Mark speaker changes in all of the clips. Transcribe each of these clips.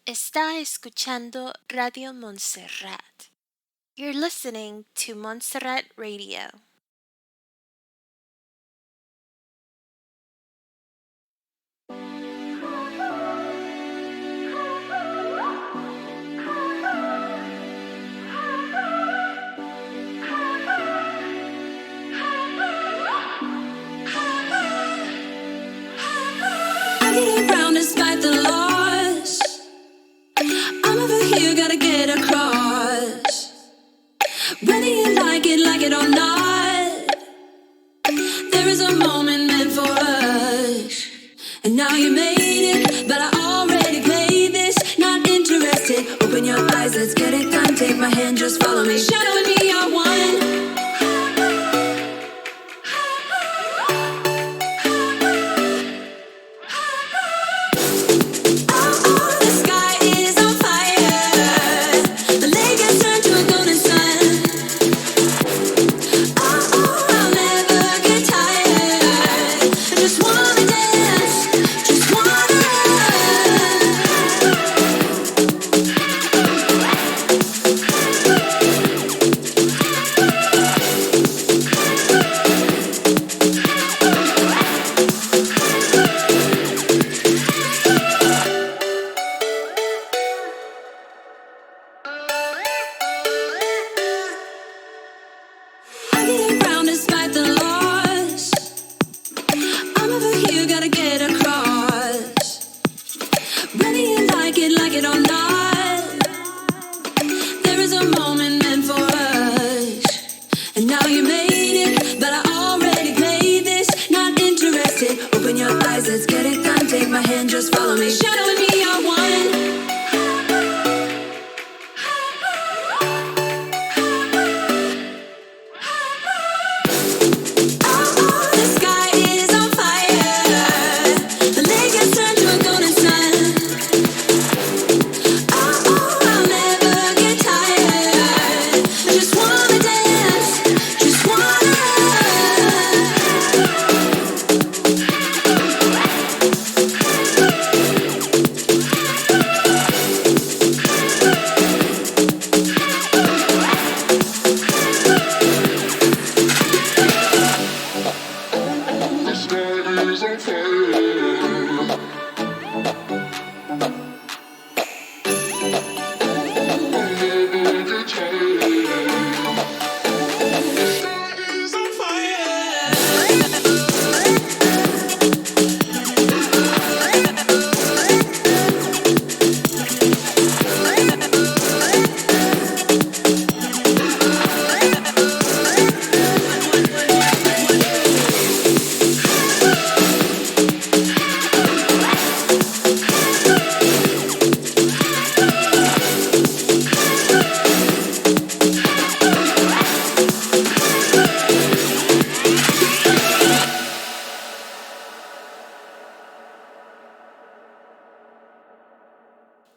Speaker 1: Está escuchando Radio Montserrat. You're listening to Montserrat Radio.
Speaker 2: I get around despite the loss. I'm over here, gotta get across. Whether you like it or not, there is a moment meant for us. And now you made it, but I already played this. Not interested, open your eyes, let's get it done. Take my hand, just follow me. Shadow and me are one.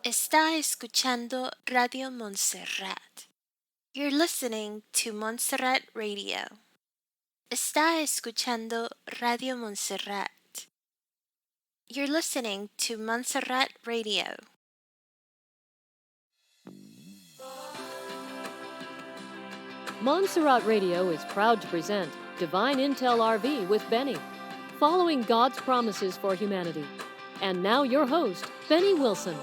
Speaker 1: Está escuchando Radio Montserrat. You're listening to Montserrat Radio. Está escuchando Radio Montserrat. You're listening to Montserrat Radio.
Speaker 3: Montserrat Radio is proud to present Divine Intel RV with Beny, following God's promises for humanity. And now your host, Beny Wilson.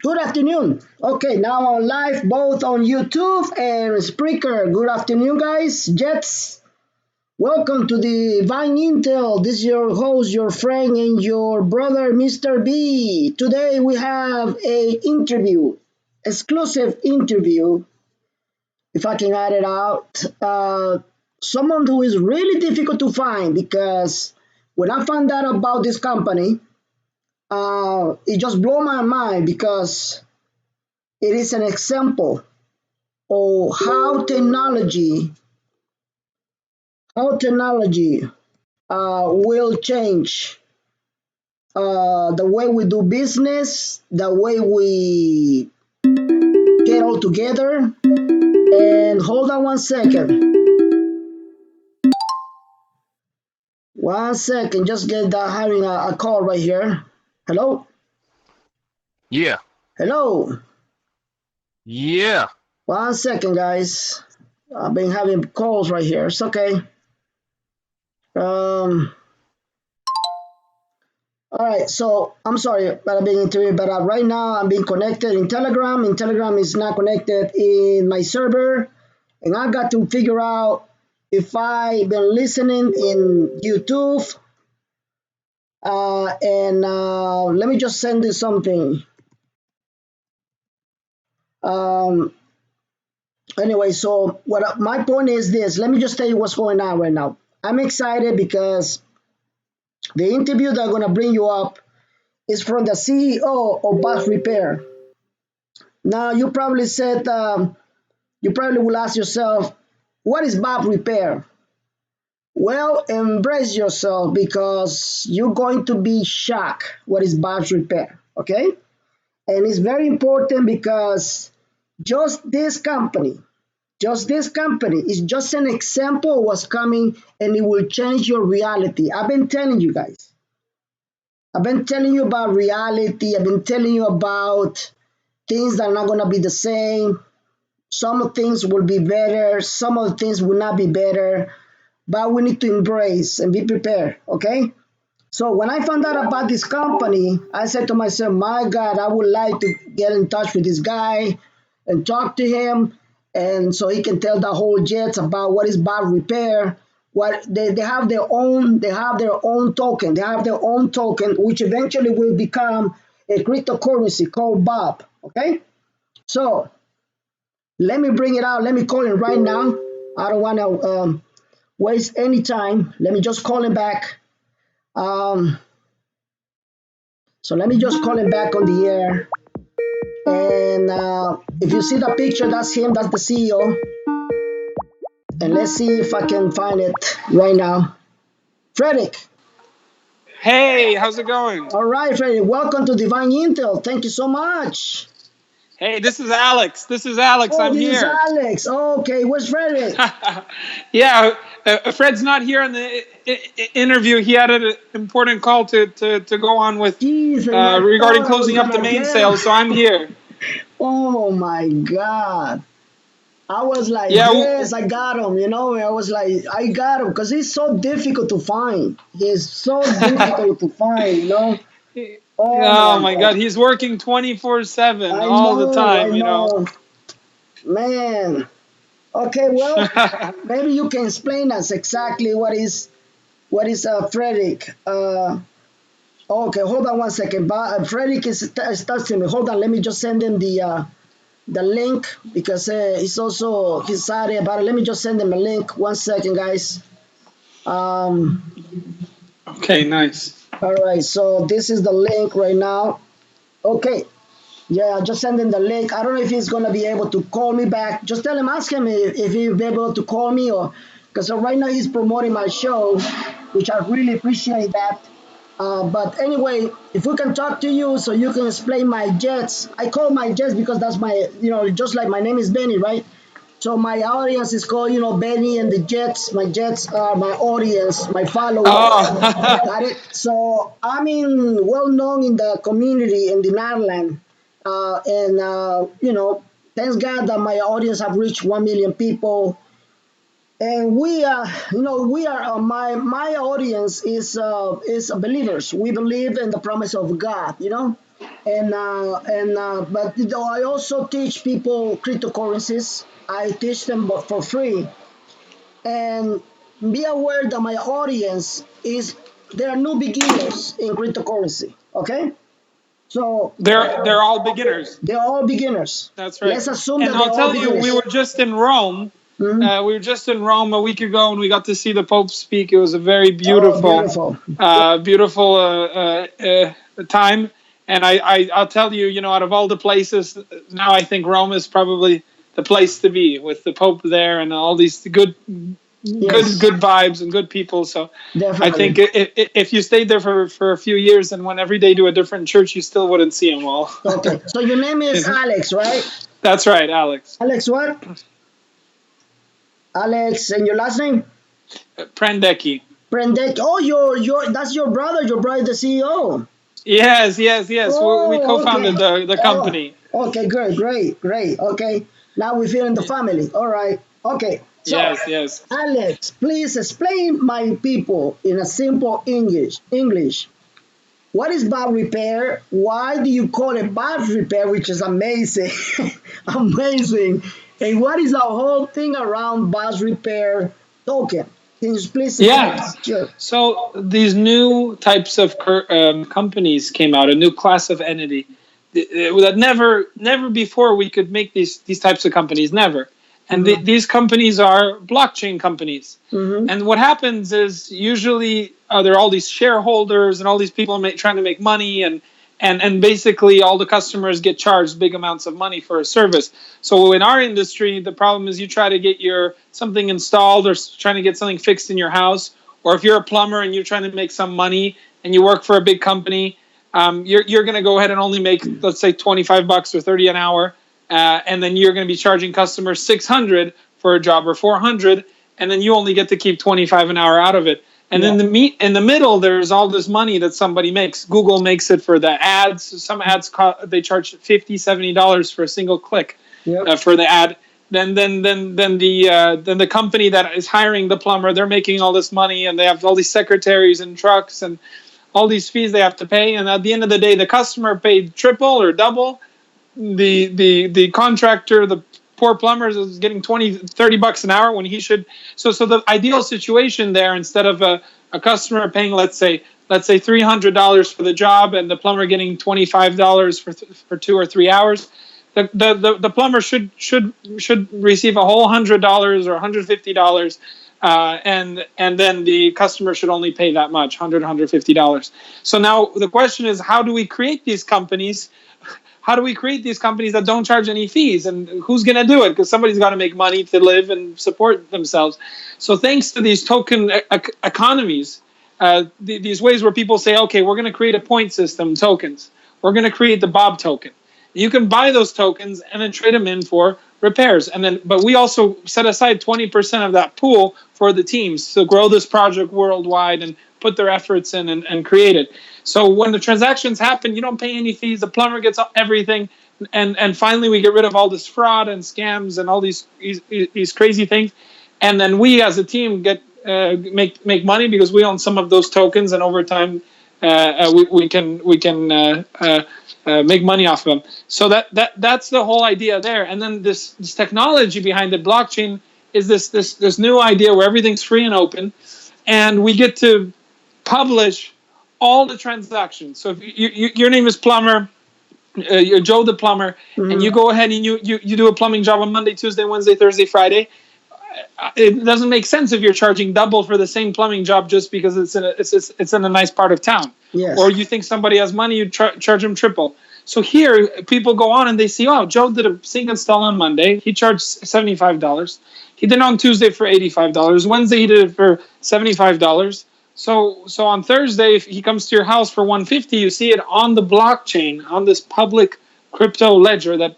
Speaker 4: Good afternoon. Okay, now on live both on YouTube and Spreaker. Good afternoon, guys. Jets. Welcome to the Divine Intel. This is your host, your friend, and your brother, Mr. B. Today we have a interview, exclusive interview, if I can add it out. Someone who is really difficult to find because when I found out about this company, it just blew my mind because it is an example of how technology how technology will change the way we do business, the way we get all together. And hold on one second. One second. Just get having a call right here. Hello?
Speaker 5: Yeah.
Speaker 4: Hello?
Speaker 5: Yeah.
Speaker 4: One second, guys. I've been having calls right here. It's okay. Um, all right, so I'm sorry that I've been interviewed, but right now I'm being connected in Telegram. In Telegram is not connected in my server, and I got to figure out if I've been listening in YouTube. And let me just send you something. Um, anyway, so what my point is this. Let me just tell you what's going on right now. I'm excited because the interview that I'm gonna bring you up is from the CEO of Bus Repair. Now, you probably said, you probably will ask yourself, what is Bob Repair? Well, embrace yourself because you're going to be shocked what is Bob's Repair, okay? And it's very important because just this company, is just an example of what's coming and it will change your reality. I've been telling you guys. I've been telling you about reality. I've been telling you about things that are not going to be the same. Some things will be better. Some of the things will not be better. But we need to embrace and be prepared, okay? So when I found out about this company, I said to myself, my God, I would like to get in touch with this guy and talk to him and so he can tell the whole Jets about what is Bob Repair. What they have their own token. They have their own token, which eventually will become a cryptocurrency called Bob. Okay? So let me bring it out. Let me call him right now. I don't want to waste any time. Let me just call him back. Um, so let me just call him back on the air. And if you see the picture, that's him. That's the CEO. And let's see if I can find it right now. Frederic.
Speaker 6: Hey, how's it going?
Speaker 4: All right, Frederic. Welcome to Divine Intel. Thank you so much.
Speaker 6: Hey, this is Alex. This is Alex.
Speaker 4: Oh,
Speaker 6: I'm
Speaker 4: this is
Speaker 6: here.
Speaker 4: Alex. Okay, where's Frederic?
Speaker 6: Yeah, Fred's not here in the interview. He had an important call to go on with
Speaker 4: Jeez, and I
Speaker 6: regarding
Speaker 4: thought I was
Speaker 6: closing up the
Speaker 4: gonna
Speaker 6: main
Speaker 4: get him.
Speaker 6: sale, so I'm here.
Speaker 4: Oh my God. I was like,
Speaker 6: Yeah,
Speaker 4: yes, I got him. You know, I was like, I got him because he's so difficult to find. He's so difficult to find, you know. Oh
Speaker 6: oh
Speaker 4: my
Speaker 6: my
Speaker 4: God.
Speaker 6: God, he's working 24/7
Speaker 4: I
Speaker 6: all the
Speaker 4: know, I
Speaker 6: time, you know.
Speaker 4: know. Man. Okay, well, maybe you can explain us exactly what is Frederic. Okay, hold on one second. But Frederic is testing me. Hold on, let me just send him the link because he's sorry about it. Let me just send him a link. One second, guys. Um,
Speaker 6: Okay, nice.
Speaker 4: all right, so this is the link right now. Okay, yeah, I just send him the link. I don't know if he's gonna be able to call me back. Just tell him, ask him if he'll be able to call me or because right now he's promoting my show, which I really appreciate that. But anyway, if we can talk to you so you can explain my Jets. I call my Jets because that's my, just like my name is Benny, right? So my audience is called, Benny and the Jets. My Jets are my audience, my followers.
Speaker 6: Oh,
Speaker 4: Got it? So I'm well known in the community in the Netherlands. And, thanks God that my audience have reached 1 million people. And we are my audience is believers. We believe in the promise of God, but I also teach people cryptocurrencies. I teach them for free, and be aware that my audience is there are no beginners in cryptocurrency. Okay, so
Speaker 6: they're all beginners.
Speaker 4: they're all beginners.
Speaker 6: That's right.
Speaker 4: Let's assume
Speaker 6: And
Speaker 4: that they're
Speaker 6: I'll
Speaker 4: all
Speaker 6: tell you, we
Speaker 4: beginners.
Speaker 6: were just in Rome.
Speaker 4: Mhm.
Speaker 6: We were just in Rome a week ago, and we got to see the Pope speak. It was a very
Speaker 4: Oh,
Speaker 6: beautiful,
Speaker 4: beautiful.
Speaker 6: beautiful time. And I'll tell you, out of all the places, now I think Rome is probably the place to be with the Pope there and all these good
Speaker 4: Yes,
Speaker 6: good vibes and good people. So I
Speaker 4: definitely.
Speaker 6: think if you stayed there for a few years and went every day to a different church, you still wouldn't see them all.
Speaker 4: Okay, so your name
Speaker 6: You
Speaker 4: is
Speaker 6: know?
Speaker 4: Alex, right?
Speaker 6: That's right, Alex.
Speaker 4: Alex what? Alex, and your last name?
Speaker 6: Prandecki.
Speaker 4: Prandecki. Oh, your that's your brother. Your brother, the CEO.
Speaker 6: Yes. We
Speaker 4: Oh, okay.
Speaker 6: co-founded the
Speaker 4: Oh,
Speaker 6: company.
Speaker 4: okay, great. Okay, now we feel in the family. All right. Okay, so
Speaker 6: Yes.
Speaker 4: Alex, please explain my people in a simple English. English. What is bad repair? Why do you call it bad repair? Which is amazing, amazing. And what is the whole thing around bad repair token? Can you please explain?
Speaker 6: Yeah.
Speaker 4: Sure.
Speaker 6: So these new types of companies came out, a new class of entity that never before we could make these types of companies, never. And
Speaker 4: Mhm.
Speaker 6: these companies are blockchain companies.
Speaker 4: Mhm.
Speaker 6: And what happens is usually there are all these shareholders and all these people trying to make money, and basically all the customers get charged big amounts of money for a service. So in our industry, the problem is you try to get your something installed or trying to get something fixed in your house, or if you're a plumber and you're trying to make some money and you work for a big company, you're going to go ahead and only make, let's say, $25 or 30 an hour, and then you're going to be charging customers 600 for a job or 400, and then you only get to keep 25 an hour out of it. And
Speaker 4: Yeah.
Speaker 6: then in the middle, there's all this money that somebody makes. Google makes it for the ads. Some ads they charge $50, $70 for a single click
Speaker 4: Yep.
Speaker 6: for the ad. Then the company that is hiring the plumber, they're making all this money, and they have all these secretaries and trucks and all these fees they have to pay. And at the end of the day, the customer paid triple or double. The contractor, the poor plumbers, is getting 20, $30 an hour when he should. So the ideal situation there, instead of a customer paying, let's say $300 for the job and the plumber getting $25 for 2 or 3 hours, the plumber should receive a whole $100 or $150, and then the customer should only pay that much, $150. So now the question is, how do we create these companies? How do we create these companies that don't charge any fees? And who's going to do it? Because somebody's got to make money to live and support themselves. So thanks to these token economies, these ways where people say, okay, we're going to create a point system, tokens. We're going to create the Bob token. You can buy those tokens and then trade them in for repairs. But we also set aside 20% of that pool for the teams to grow this project worldwide and put their efforts in and create it. So when the transactions happen, you don't pay any fees. The plumber gets everything, and finally we get rid of all this fraud and scams and all these crazy things, and then we as a team get make money because we own some of those tokens, and over time we can make money off of them. So that's the whole idea there. And then this technology behind the blockchain is this new idea where everything's free and open, and we get to publish all the transactions. So if your name is Plumber, you're Joe the Plumber, and you go ahead and you do a plumbing job on Monday, Tuesday, Wednesday, Thursday, Friday, it doesn't make sense if you're charging double for the same plumbing job just because it's in a nice part of town.
Speaker 4: Yes.
Speaker 6: Or you think somebody has money, you charge them triple. So here, people go on and they see, oh, Joe did a sink install on Monday. He charged $75. He did it on Tuesday for $85. Wednesday, he did it for $75. So on Thursday, if he comes to your house for $150, you see it on the blockchain, on this public crypto ledger that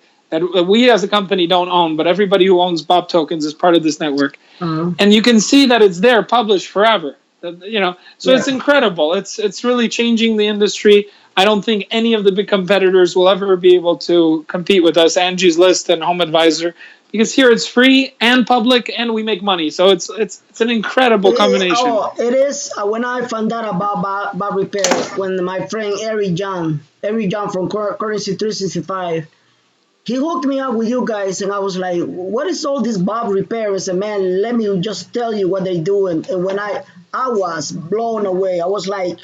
Speaker 6: we as a company don't own, but everybody who owns Bob tokens is part of this network. And you can see that it's there, published forever. So it's incredible. It's really changing the industry. I don't think any of the big competitors will ever be able to compete with us, Angie's List and Home Advisor, because here it's free and public, and we make money. So it's an incredible combination.
Speaker 4: It is. When I found out about Bob Repair, when my friend Eric John from Currency 365, he hooked me up with you guys, and I was like, "What is all this Bob Repair?" I said, "Man, let me just tell you what they're doing." And when I was blown away. I was like,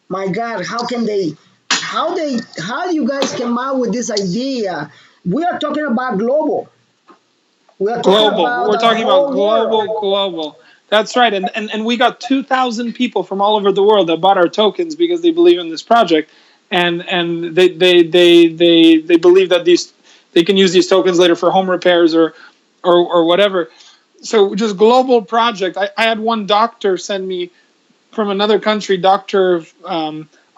Speaker 4: "My God, how do you guys come out with this idea?" We are talking about global. We are talking
Speaker 6: Global.
Speaker 4: about
Speaker 6: We're
Speaker 4: the
Speaker 6: talking about
Speaker 4: whole world.
Speaker 6: global. That's right. And we got 2,000 people from all over the world that bought our tokens because they believe in this project, and they believe that they can use these tokens later for home repairs or whatever. so just global project. I had one doctor send me from another country, Dr.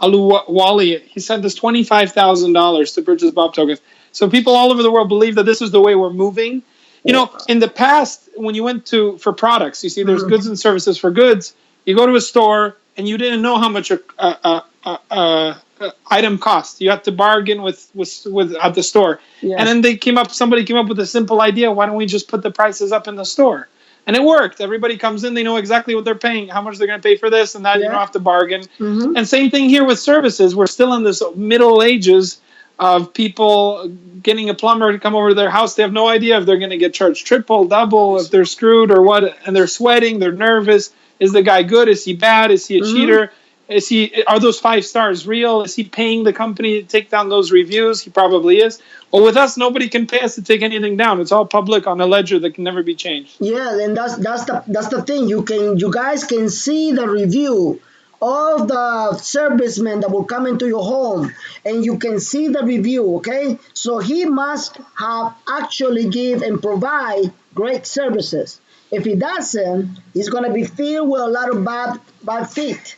Speaker 6: Aluwali. He sent us $25,000 to purchase Bob tokens. So people all over the world believe that this is the way we're moving. You know, in the past, when you went for products, you see there's goods and services for goods. You go to a store and you didn't know how much a item cost. You had to bargain with at the store. Yes. And then somebody came up with a simple idea. Why don't we just put the prices up in the store? And it worked. Everybody comes in, they know exactly what they're paying, how much they're going to pay for this and that. You don't have to bargain. And same thing here with services. We're still in this Middle Ages of people getting a plumber to come over to their house. They have no idea if they're going to get charged triple, double, if they're screwed or what. And they're sweating, they're nervous. Is the guy good? Is he bad? Is he a cheater? Are those 5 stars real? Is he paying the company to take down those reviews? He probably is. Well, with us, nobody can pay us to take anything down. It's all public on a ledger that can never be changed.
Speaker 4: Yeah, and that's the thing. You guys can see the review of the serviceman that will come into your home, and you can see the review. Okay, so he must have actually give and provide great services. If he doesn't, he's gonna be filled with a lot of bad feet.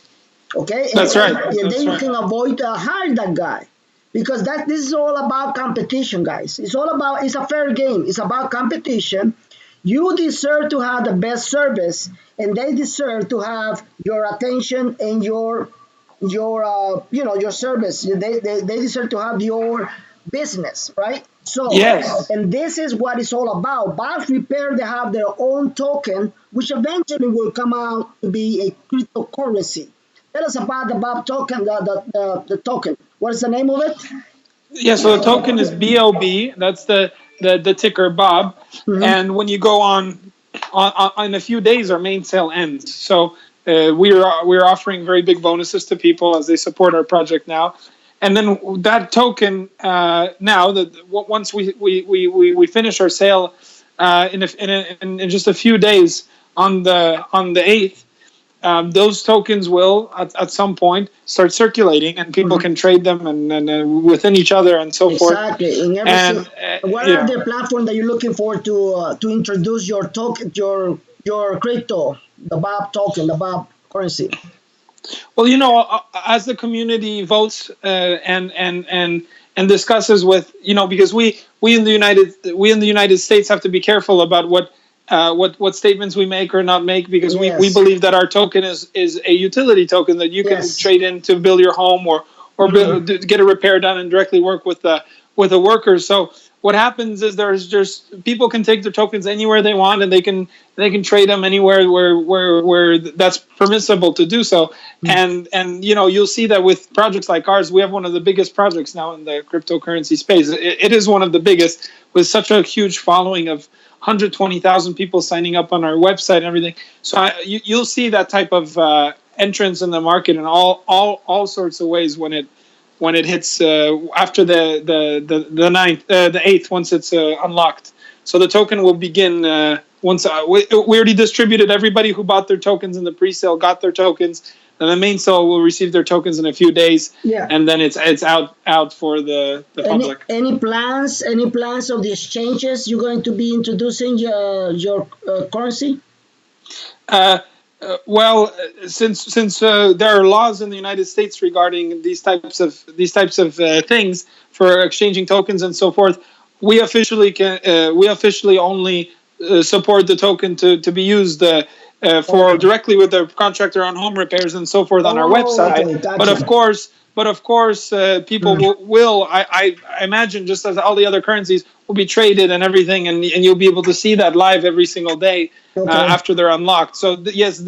Speaker 4: Okay,
Speaker 6: that's right.
Speaker 4: And then you can avoid hire that guy. Because this is all about competition, guys. It's a fair game. It's about competition. You deserve to have the best service, and they deserve to have your attention and your service. They deserve to have your business, right? So,
Speaker 6: yes.
Speaker 4: And this is what it's all about. Bob Repair, they have their own token, which eventually will come out to be a cryptocurrency. Tell us about the Bob token, the token. What is the name of it?
Speaker 6: Yeah, so the token is BOB. That's the ticker Bob. And when you go on in a few days, our main sale ends. So we're offering very big bonuses to people as they support our project now. And then that token once we finish our sale in just a few days on the 8th. Those tokens will at some point start circulating, and people can trade them and within each other and so forth.
Speaker 4: Exactly. What are the platforms that you're looking for to introduce your token, your crypto, the Bob token, the Bob currency?
Speaker 6: Well, as the community votes and discusses with, because we in the United States have to be careful about what statements we make or not make, because we believe that our token is a utility token that you can trade in to build your home or get a repair done and directly work with the workers. So what happens is there's just people can take their tokens anywhere they want, and they can trade them anywhere where that's permissible to do so. And you'll see that with projects like ours, we have one of the biggest projects now in the cryptocurrency space. It is one of the biggest, with such a huge following of 120,000 people signing up on our website and everything. So you'll see that type of entrance in the market in all sorts of ways when it hits after the 8th, once it's unlocked. So the token will begin once we already distributed. Everybody who bought their tokens in the pre-sale got their tokens. And the main sale will receive their tokens in a few days, and then it's out for the public. Any plans
Speaker 4: of the exchanges you're going to be introducing your currency?
Speaker 6: Well, since there are laws in the United States regarding these types of things for exchanging tokens and so forth, we officially only support the token to be used. For directly with the contractor on home repairs and so forth on our website. Okay, gotcha. But of course, people will I imagine, just as all the other currencies, will be traded and everything, and you'll be able to see that live every single day after they're unlocked. So yes,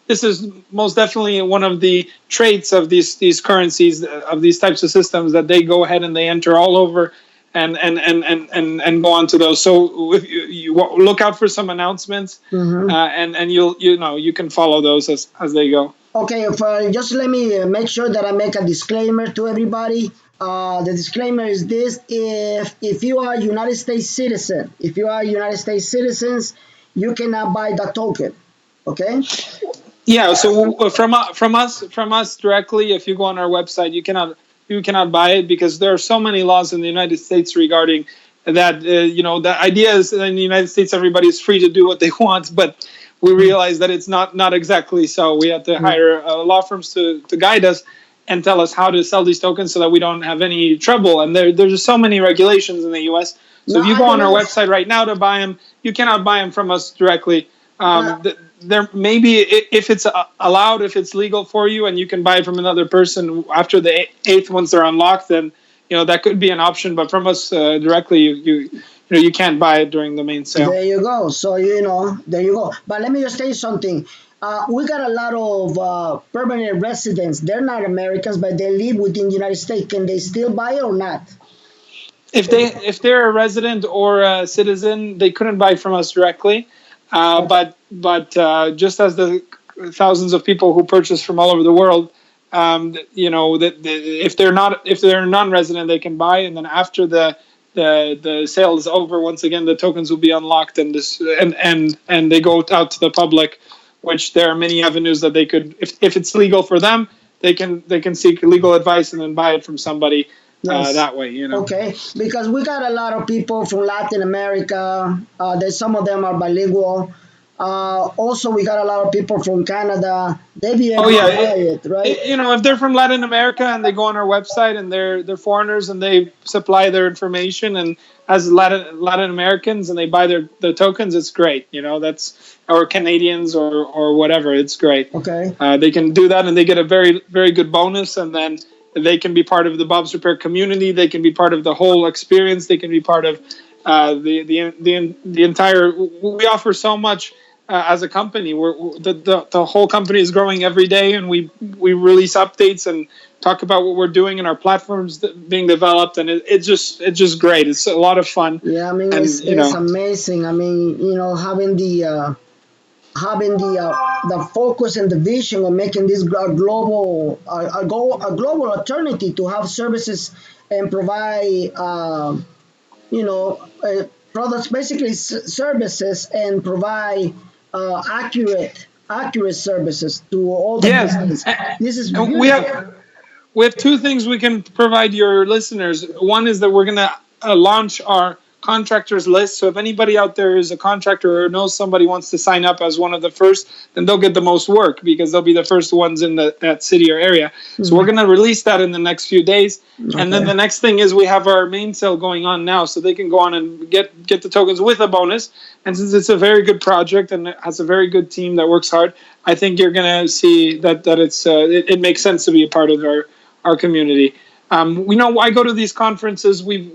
Speaker 6: this is most definitely one of the traits of these currencies, of these types of systems, that they go ahead and they enter all over. And go on to those. So if you look out for some announcements, and you can follow those as they go.
Speaker 4: Okay, just let me make sure that I make a disclaimer to everybody. The disclaimer is this: if you are a United States citizen, you cannot buy the token. Okay.
Speaker 6: Yeah. So from us directly, if you go on our website, you cannot buy it, because there are so many laws in the United States regarding that the idea is in the United States everybody's free to do what they want, but we realize that it's not exactly so. We have to hire law firms to guide us and tell us how to sell these tokens so that we don't have any trouble. And there's just so many regulations in the U.S. So if you go on our website right now to buy them, you cannot buy them from us directly. There maybe if it's allowed, if it's legal for you, and you can buy it from another person after the 8th once they're unlocked, then that could be an option. But from us directly, you can't buy it during the main sale.
Speaker 4: There you go. So there you go. But let me just tell you something. We got a lot of permanent residents. They're not Americans, but they live within the United States. Can they still buy it or not?
Speaker 6: If they're a resident or a citizen, they couldn't buy from us directly. But just as the thousands of people who purchase from all over the world, if they're non-resident, they can buy, and then after the sale is over, once again the tokens will be unlocked and they go out to the public, which there are many avenues that they could, if it's legal for them, they can seek legal advice and then buy it from somebody. Yes. That way,
Speaker 4: Okay, because we got a lot of people from Latin America. Some of them are bilingual. Also, we got a lot of people from Canada. They be able to buy it, right?
Speaker 6: If they're from Latin America and they go on our website and they're foreigners and they supply their information and as Latin Americans and they buy their tokens, it's great. That's, or Canadians or whatever. It's great.
Speaker 4: Okay.
Speaker 6: They can do that and they get a very, very good bonus, and then they can be part of the Bob's Repair community. They can be part of the whole experience. They can be part of the entire. We offer so much as a company. The whole company is growing every day, and we release updates and talk about what we're doing in our platforms being developed, and it's just great. It's a lot of fun.
Speaker 4: Yeah, I mean, it's amazing. I mean, having the focus and the vision of making this a global alternative to have services and provide products, basically services, and provide accurate services to all the business. This is beautiful.
Speaker 6: We have two things we can provide your listeners. One is that we're going to launch our contractors list. So if anybody out there is a contractor or knows somebody wants to sign up as one of the first, then they'll get the most work because they'll be the first ones in that city or area. Mm-hmm. So we're going to release that in the next few days. Okay. And then the next thing is we have our main sale going on now, so they can go on and get the tokens with a bonus. And since it's a very good project and it has a very good team that works hard, I think you're going to see that it makes sense to be a part of our community. I go to these conferences. We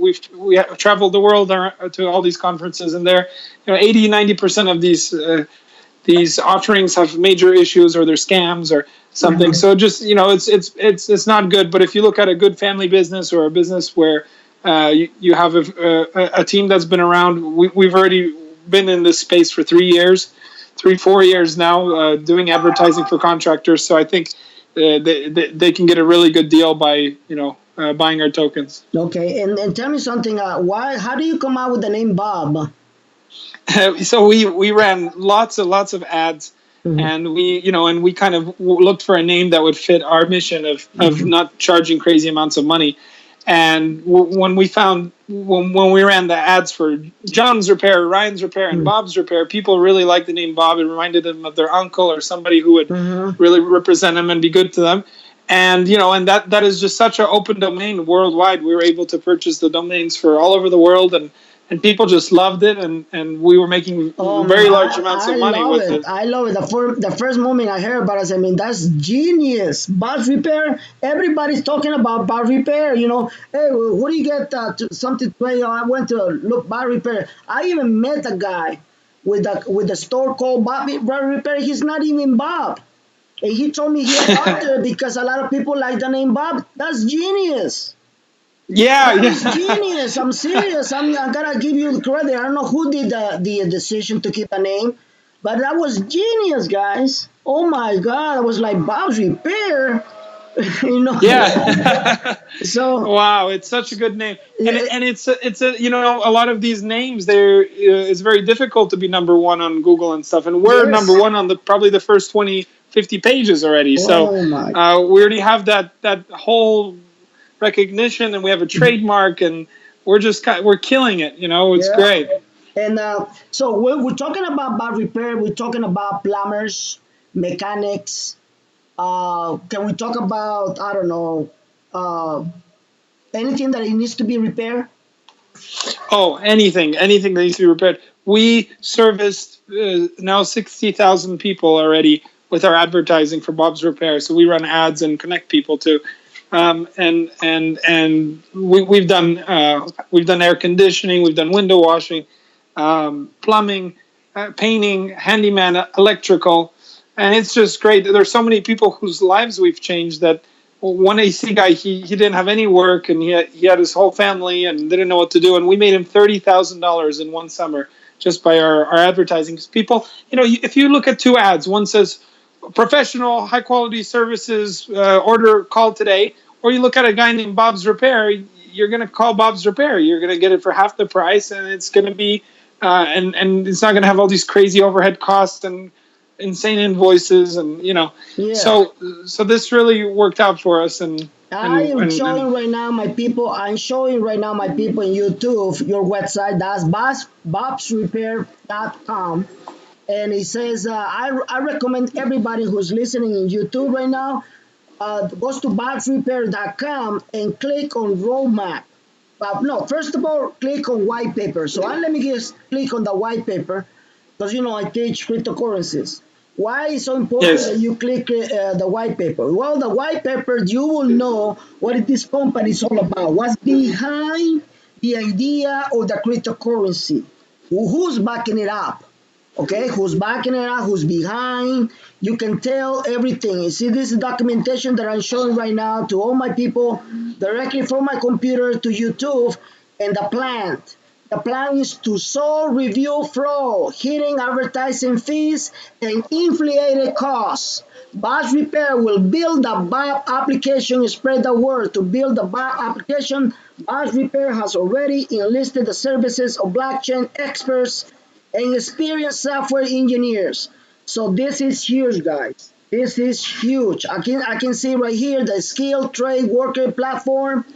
Speaker 6: have traveled the world to all these conferences, and 80-90% of these offerings have major issues or they're scams or something. Mm-hmm. So just it's not good. But if you look at a good family business or a business where you have a team that's been around, we've already been in this space for 4 years now, doing advertising for contractors. So I think they can get a really good deal by buying our tokens.
Speaker 4: Okay, and tell me something. How do you come out with the name Bob?
Speaker 6: So we ran lots of ads, mm-hmm. and we kind of looked for a name that would fit our mission of not charging crazy amounts of money. And when we ran the ads for John's Repair, Ryan's Repair, and Bob's Repair, people really liked the name Bob. It reminded them of their uncle or somebody who would really represent them and be good to them. And and that is just such an open domain worldwide. We were able to purchase the domains for all over the world, and people just loved it, and we were making very large amounts of money with it.
Speaker 4: I love it. The first moment I heard about it, I mean, that's genius. Bob's Repair. Everybody's talking about Bob Repair. Hey, what do you get something to play? I went to look Bob Repair. I even met a guy with a store called Bob Repair. He's not even Bob. And he told me he had there because a lot of people like the name Bob. That's genius.
Speaker 6: Yeah,
Speaker 4: That's genius. I'm serious. I'm gonna give you the credit. I don't know who did the decision to keep the name, but that was genius, guys. Oh my God! I was like Bob's Repair.
Speaker 6: Yeah.
Speaker 4: So
Speaker 6: wow, it's such a good name, and it's a lot of these names. It's very difficult to be number one on Google and stuff, and we're number one on probably the first 20-50 pages already. So we already have that whole recognition, and we have a trademark, and we're killing it. It's great.
Speaker 4: And so we're talking about bar repair. We're talking about plumbers, mechanics. Can we talk about, I don't know, anything that it needs to be repaired?
Speaker 6: Oh, anything that needs to be repaired. We serviced now 60,000 people already with our advertising for Bob's Repair. So we run ads and connect people to, and we've done air conditioning, we've done window washing, plumbing, painting, handyman, electrical, and it's just great. There's so many people whose lives we've changed. That one AC guy, he didn't have any work, and he had his whole family and didn't know what to do, and we made him $30,000 in one summer just by our advertising. Because people, if you look at two ads, one says professional high quality services, order, call today, or you look at a guy named Bob's Repair, you're going to call Bob's Repair, you're going to get it for half the price, and it's going to be and it's not going to have all these crazy overhead costs and insane invoices, and so this really worked out for us. And
Speaker 4: I'm showing right now my people in YouTube your website. That's bobsrepair.com, and it says I recommend everybody who's listening in YouTube right now goes to bobsrepair.com and click on roadmap. No, first of all, click on white paper. So let me just click on the white paper because I teach cryptocurrencies. Why is so important that you click the white paper? Well, the white paper, you will know what this company is all about. What's behind the idea of the cryptocurrency? Who's backing it up? Okay, who's backing it up? Who's behind? You can tell everything. You see, this is documentation that I'm showing right now to all my people directly from my computer to YouTube, and the plan. The plan is to solve review flow, hitting advertising fees, and inflated costs. Bob's Repair will build the Bob application and spread the word. To build the Bob application, Bob's Repair has already enlisted the services of blockchain experts and experienced software engineers. So this is huge, guys. This is huge. I can see right here the skilled trade worker platform.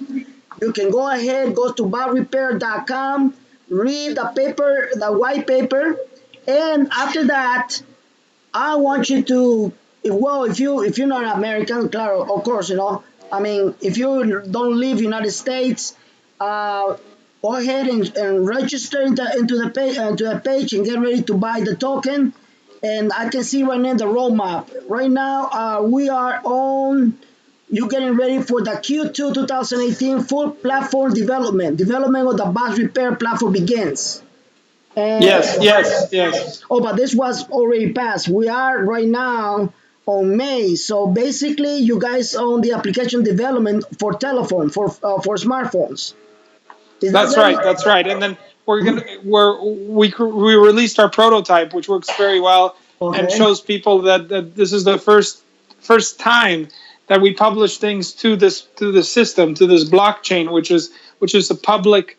Speaker 4: You can go ahead, go to bobrepair.com, read the white paper, and after that, I want you to, if you're not American, claro, of course, if you don't live United States, go ahead and register into the page and get ready to buy the token. And I can see right now the roadmap. Right now, we are on. You're getting ready for the Q2 2018 full platform development. Development of the Bob's Repair platform begins. And
Speaker 6: yes.
Speaker 4: Oh, but this was already passed. We are right now on May. So basically, you guys own the application development for telephone, for smartphones.
Speaker 6: That's right. And then we released our prototype, which works very well and shows people that this is the first time that we publish things to the system, to this blockchain, which is a public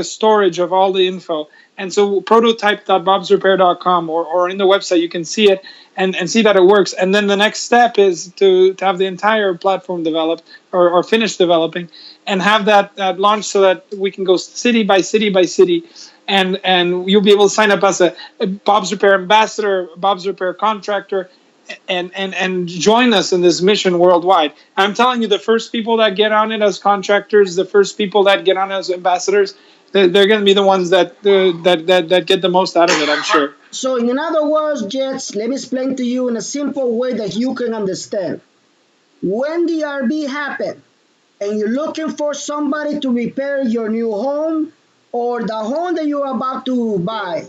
Speaker 6: storage of all the info. And so prototype.bobsrepair.com or in the website, you can see it and see that it works. And then the next step is to have the entire platform developed or finish developing and have that launched so that we can go city by city by city. And you'll be able to sign up as a Bob's Repair ambassador, Bob's Repair contractor, and join us in this mission worldwide. I'm telling you, the first people that get on it as contractors, the first people that get on as ambassadors, they're going to be the ones that get the most out of it, I'm sure.
Speaker 4: So in other words, Jets, let me explain to you in a simple way that you can understand. When the RB happened and you're looking for somebody to repair your new home or the home that you're about to buy,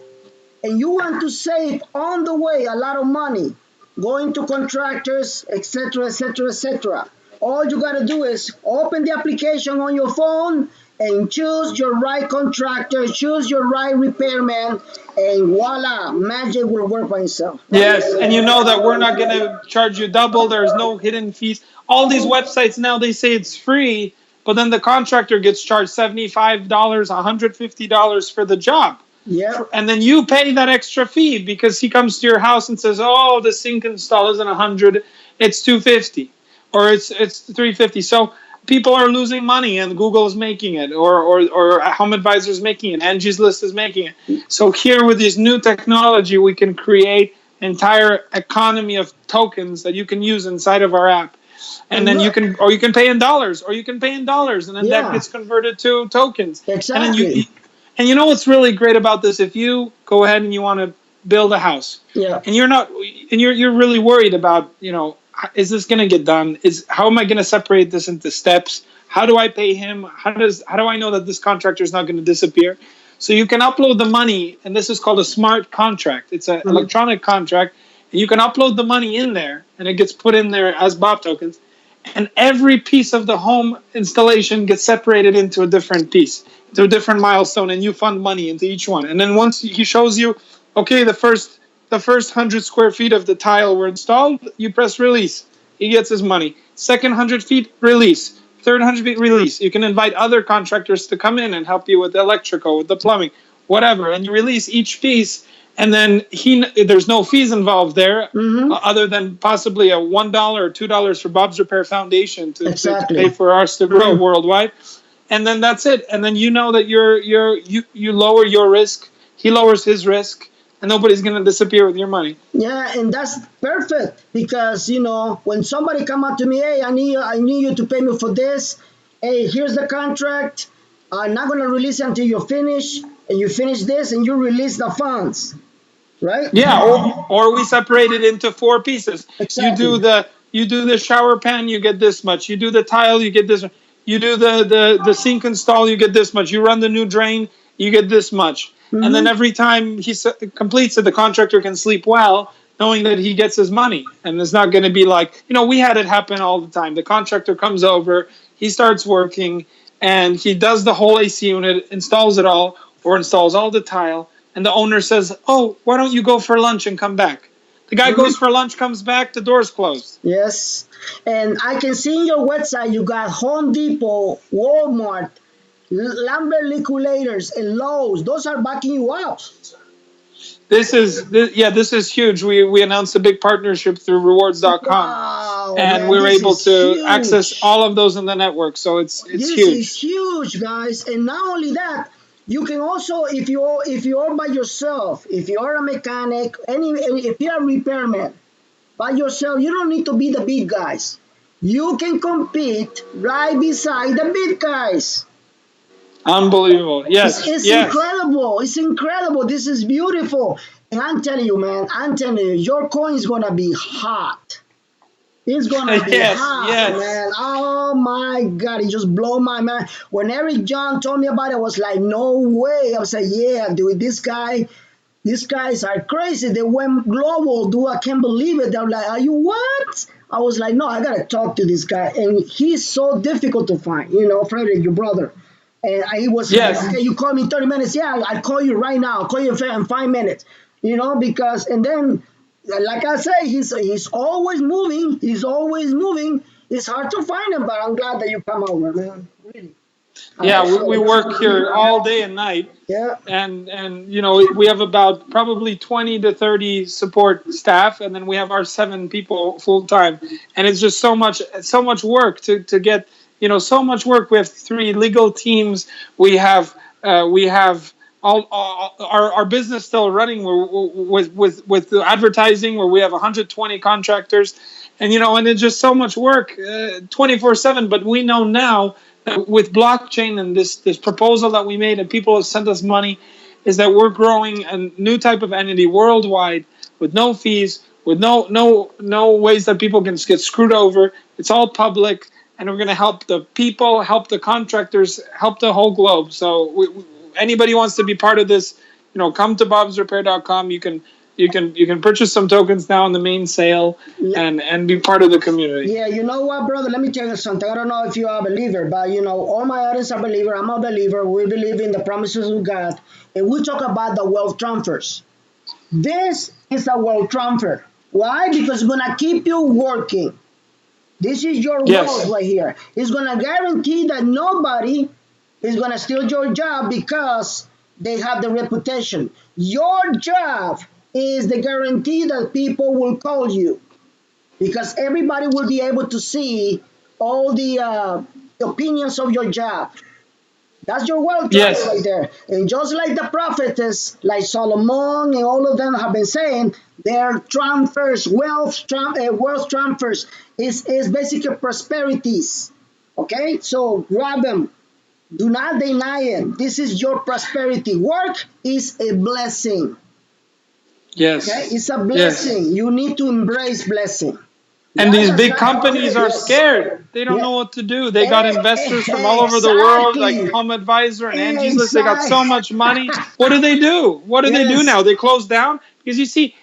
Speaker 4: and you want to save on the way a lot of money, going to contractors, etc., etc., etc. All you got to do is open the application on your phone and choose your right contractor, choose your right repairman, and voila, magic will work by itself.
Speaker 6: Yes, and you know that we're not going to charge you double. There's no hidden fees. All these websites now, they say it's free, but then the contractor gets charged $75, $150 for the job.
Speaker 4: Yeah.
Speaker 6: And then you pay that extra fee because he comes to your house and says, "Oh, the sink install isn't $100, it's $250, or it's $350." So people are losing money and Google is making it, or Home Advisor is making it, Angie's List is making it. So here with this new technology, we can create entire economy of tokens that you can use inside of our app. And then you can pay in dollars, and then that gets converted to tokens.
Speaker 4: Exactly.
Speaker 6: And you know what's really great about this? If you go ahead and you want to build a house, and you're really worried about, is this going to get done? How am I going to separate this into steps? How do I pay him? How do I know that this contractor is not going to disappear? So you can upload the money, and this is called a smart contract. It's an electronic contract, and you can upload the money in there, and it gets put in there as Bob tokens. And every piece of the home installation gets separated into a different piece, to a different milestone, and you fund money into each one. And then once he shows you, okay, the first 100 square feet of the tile were installed, you press release. He gets his money. Second 100 feet, release. Third 100 feet, release. You can invite other contractors to come in and help you with the electrical, with the plumbing, whatever. And you release each piece, and then there's no fees involved there, other than possibly a $1 or $2 for Bob's Repair Foundation to pay for us to grow worldwide. And then that's it. And then you know that you lower your risk, he lowers his risk, and nobody's going to disappear with your money.
Speaker 4: Yeah, and that's perfect because when somebody come up to me, hey, I need you to pay me for this. Hey, here's the contract. I'm not gonna release it until you finish, and you finish this, and you release the funds, right?
Speaker 6: Yeah, or we separate it into 4 pieces.
Speaker 4: Exactly.
Speaker 6: You do the shower pan, you get this much. You do the tile, you get this. You do the sink install, you get this much. You run the new drain, you get this much. And then every time he completes it, the contractor can sleep well, knowing that he gets his money. And it's not going to be like, we had it happen all the time. The contractor comes over, he starts working, and he does the whole AC unit, installs it all, or installs all the tile. And the owner says, oh, why don't you go for lunch and come back? The guy goes for lunch, comes back, the door's closed.
Speaker 4: Yes. And I can see in your website you got Home Depot, Walmart, lumber liquidators, and Lowe's. Those are backing you up.
Speaker 6: This is huge. We announced a big partnership through rewards.com.
Speaker 4: Wow,
Speaker 6: and
Speaker 4: man,
Speaker 6: we're able to
Speaker 4: huge.
Speaker 6: access all of those in the network. So it's
Speaker 4: this
Speaker 6: huge.
Speaker 4: This is huge, guys. And not only that, you can also, if you're by yourself, if you're a mechanic, if you're a repairman by yourself, you don't need to be the big guys. You can compete right beside the big guys.
Speaker 6: Unbelievable. Yes.
Speaker 4: It's incredible. It's incredible. This is beautiful. And I'm telling you, man, your coin is going to be hot. It's going to be hot, man. Oh, my God. It just blew my mind. When Eric John told me about it, I was like, no way. I was like, yeah, dude, these guys are crazy. They went global, dude. I can't believe it. They're like, are you what? I was like, no, I got to talk to this guy. And he's so difficult to find. Frederic, your brother. And he was like, okay, you call me in 30 minutes. Yeah, I'll call you right now. I'll call you in 5 minutes. Because, and then, like I say, he's always moving. He's always moving. It's hard to find him, but I'm glad that you come over, man. Really.
Speaker 6: Yeah, we work here all day and night.
Speaker 4: Yeah.
Speaker 6: And we have about probably 20 to 30 support staff, and then we have our 7 people full time. And it's just so much work to get, so much work. We have 3 legal teams. We have all our business still running with the advertising, where we have 120 contractors, and and it's just so much work 24/7. But we know now that with blockchain and this proposal that we made, and people have sent us money, is that we're growing a new type of entity worldwide with no fees, with no ways that people can get screwed over. It's all public, and we're going to help the people, help the contractors, help the whole globe. So anybody wants to be part of this, come to bobsrepair.com. You can purchase some tokens now in the main sale and be part of the community.
Speaker 4: Yeah, you know what, brother? Let me tell you something. I don't know if you are a believer, but all my audience are believer. I'm a believer. We believe in the promises of God, and we talk about the wealth transfers. This is a wealth transfer. Why? Because it's gonna keep you working. This is your wealth right here. It's gonna guarantee that nobody is gonna steal your job because they have the reputation. Your job is the guarantee that people will call you, because everybody will be able to see all the opinions of your job. That's your wealth transfer right
Speaker 6: Yes.
Speaker 4: there. And just like the prophets, like Solomon and all of them have been saying, their transfers, wealth transfers is basically prosperities. Okay, so grab them. Do not deny it. This is your prosperity. Work is a blessing. Okay,
Speaker 6: Yes.
Speaker 4: it's a
Speaker 6: Yes.
Speaker 4: blessing. You need to embrace blessing.
Speaker 6: And
Speaker 4: That's
Speaker 6: these
Speaker 4: a
Speaker 6: big companies are
Speaker 4: yes.
Speaker 6: scared. They don't
Speaker 4: Yeah.
Speaker 6: know what to do. They got investors from all over the world, like
Speaker 4: Exactly.
Speaker 6: Home Advisor and Angie's List. They got
Speaker 4: Exactly.
Speaker 6: so much money. What do they do? What do they do
Speaker 4: Yes.
Speaker 6: now? They close down? Because you see,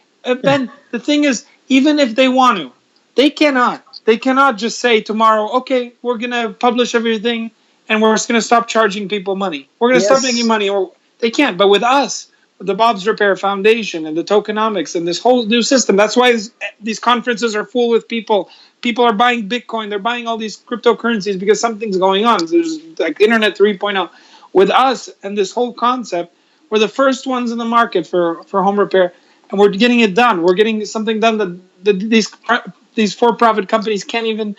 Speaker 6: Ben, the thing is, even if they want to, they cannot. They cannot just say tomorrow, okay, we're going to publish everything and we're just going to stop charging people money. We're going to stop making
Speaker 4: Yes.
Speaker 6: money. Or they can't. But with us, the Bob's Repair Foundation and the tokenomics and this whole new system. That's why these conferences are full with people. People are buying Bitcoin. They're buying all these cryptocurrencies because something's going on. There's like Internet 3.0. With us and this whole concept, we're the first ones in the market for home repair, and we're getting it done. We're getting something done that these for-profit companies can't even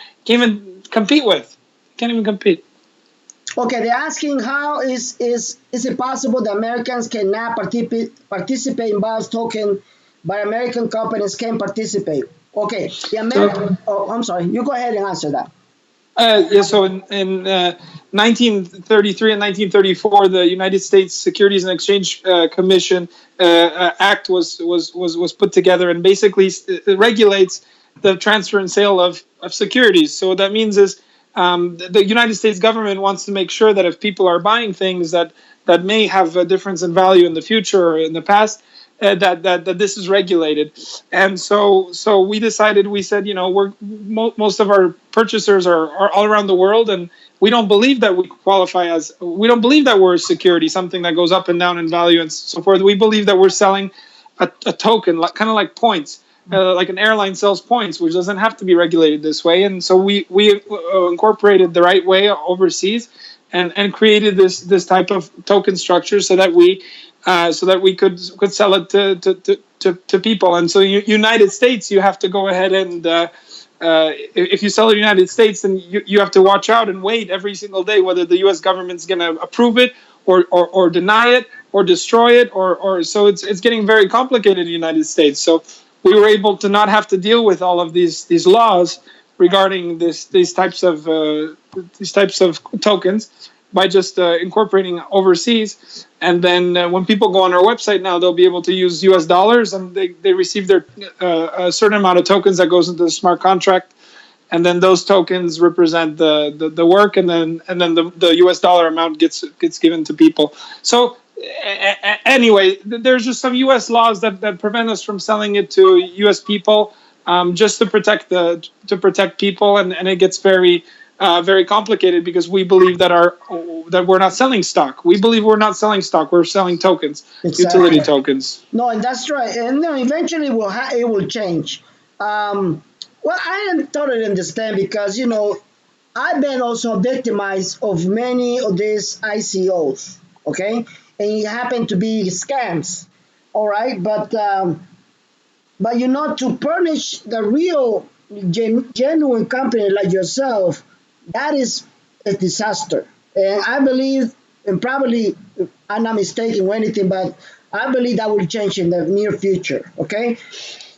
Speaker 6: compete with. Can't even compete.
Speaker 4: Okay, they're asking how is it possible that Americans cannot participate in Bob's token, but American companies can participate? Okay, the American.
Speaker 6: So
Speaker 4: Oh, I'm sorry. You go ahead and answer that.
Speaker 6: Yeah, so in 1933 and 1934, the United States Securities and Exchange Commission Act was put together, and basically it regulates the transfer and sale of securities. So what that means is the United States government wants to make sure that if people are buying things that may have a difference in value in the future or in the past, that this is regulated. And so we decided, we said, most of our purchasers are all around the world, and we don't believe that we don't believe that we're a security, something that goes up and down in value and so forth. We believe that we're selling a token, kind of like points. Like an airline sells points, which doesn't have to be regulated this way, and so we incorporated the right way overseas, and created this type of token structure so that we could sell it to people. And so United States, you have to go ahead and if you sell it in the United States, then you have to watch out and wait every single day whether the U.S. government's going to approve it or deny it or destroy it, or so it's getting very complicated in the United States. So we were able to not have to deal with all of these laws regarding these types of tokens by just incorporating overseas. And then when people go on our website now, they'll be able to use US dollars, and they receive their a certain amount of tokens that goes into the smart contract. And then those tokens represent the work, and then the US dollar amount gets given to people. So anyway, there's just some US laws that prevent us from selling it to US people, just to protect people, and it gets very complicated because we believe that we're not selling stock. We believe we're not selling stock. We're selling tokens,
Speaker 4: Exactly.
Speaker 6: utility tokens.
Speaker 4: No, and that's right. And no, eventually it will change. Well, I don't totally understand because I've been also victimized of many of these ICOs. Okay, and it happened to be scams. All right, but to punish the real genuine company like yourself, that is a disaster. And I believe, and probably I'm not mistaken or anything, but I believe that will change in the near future. Okay.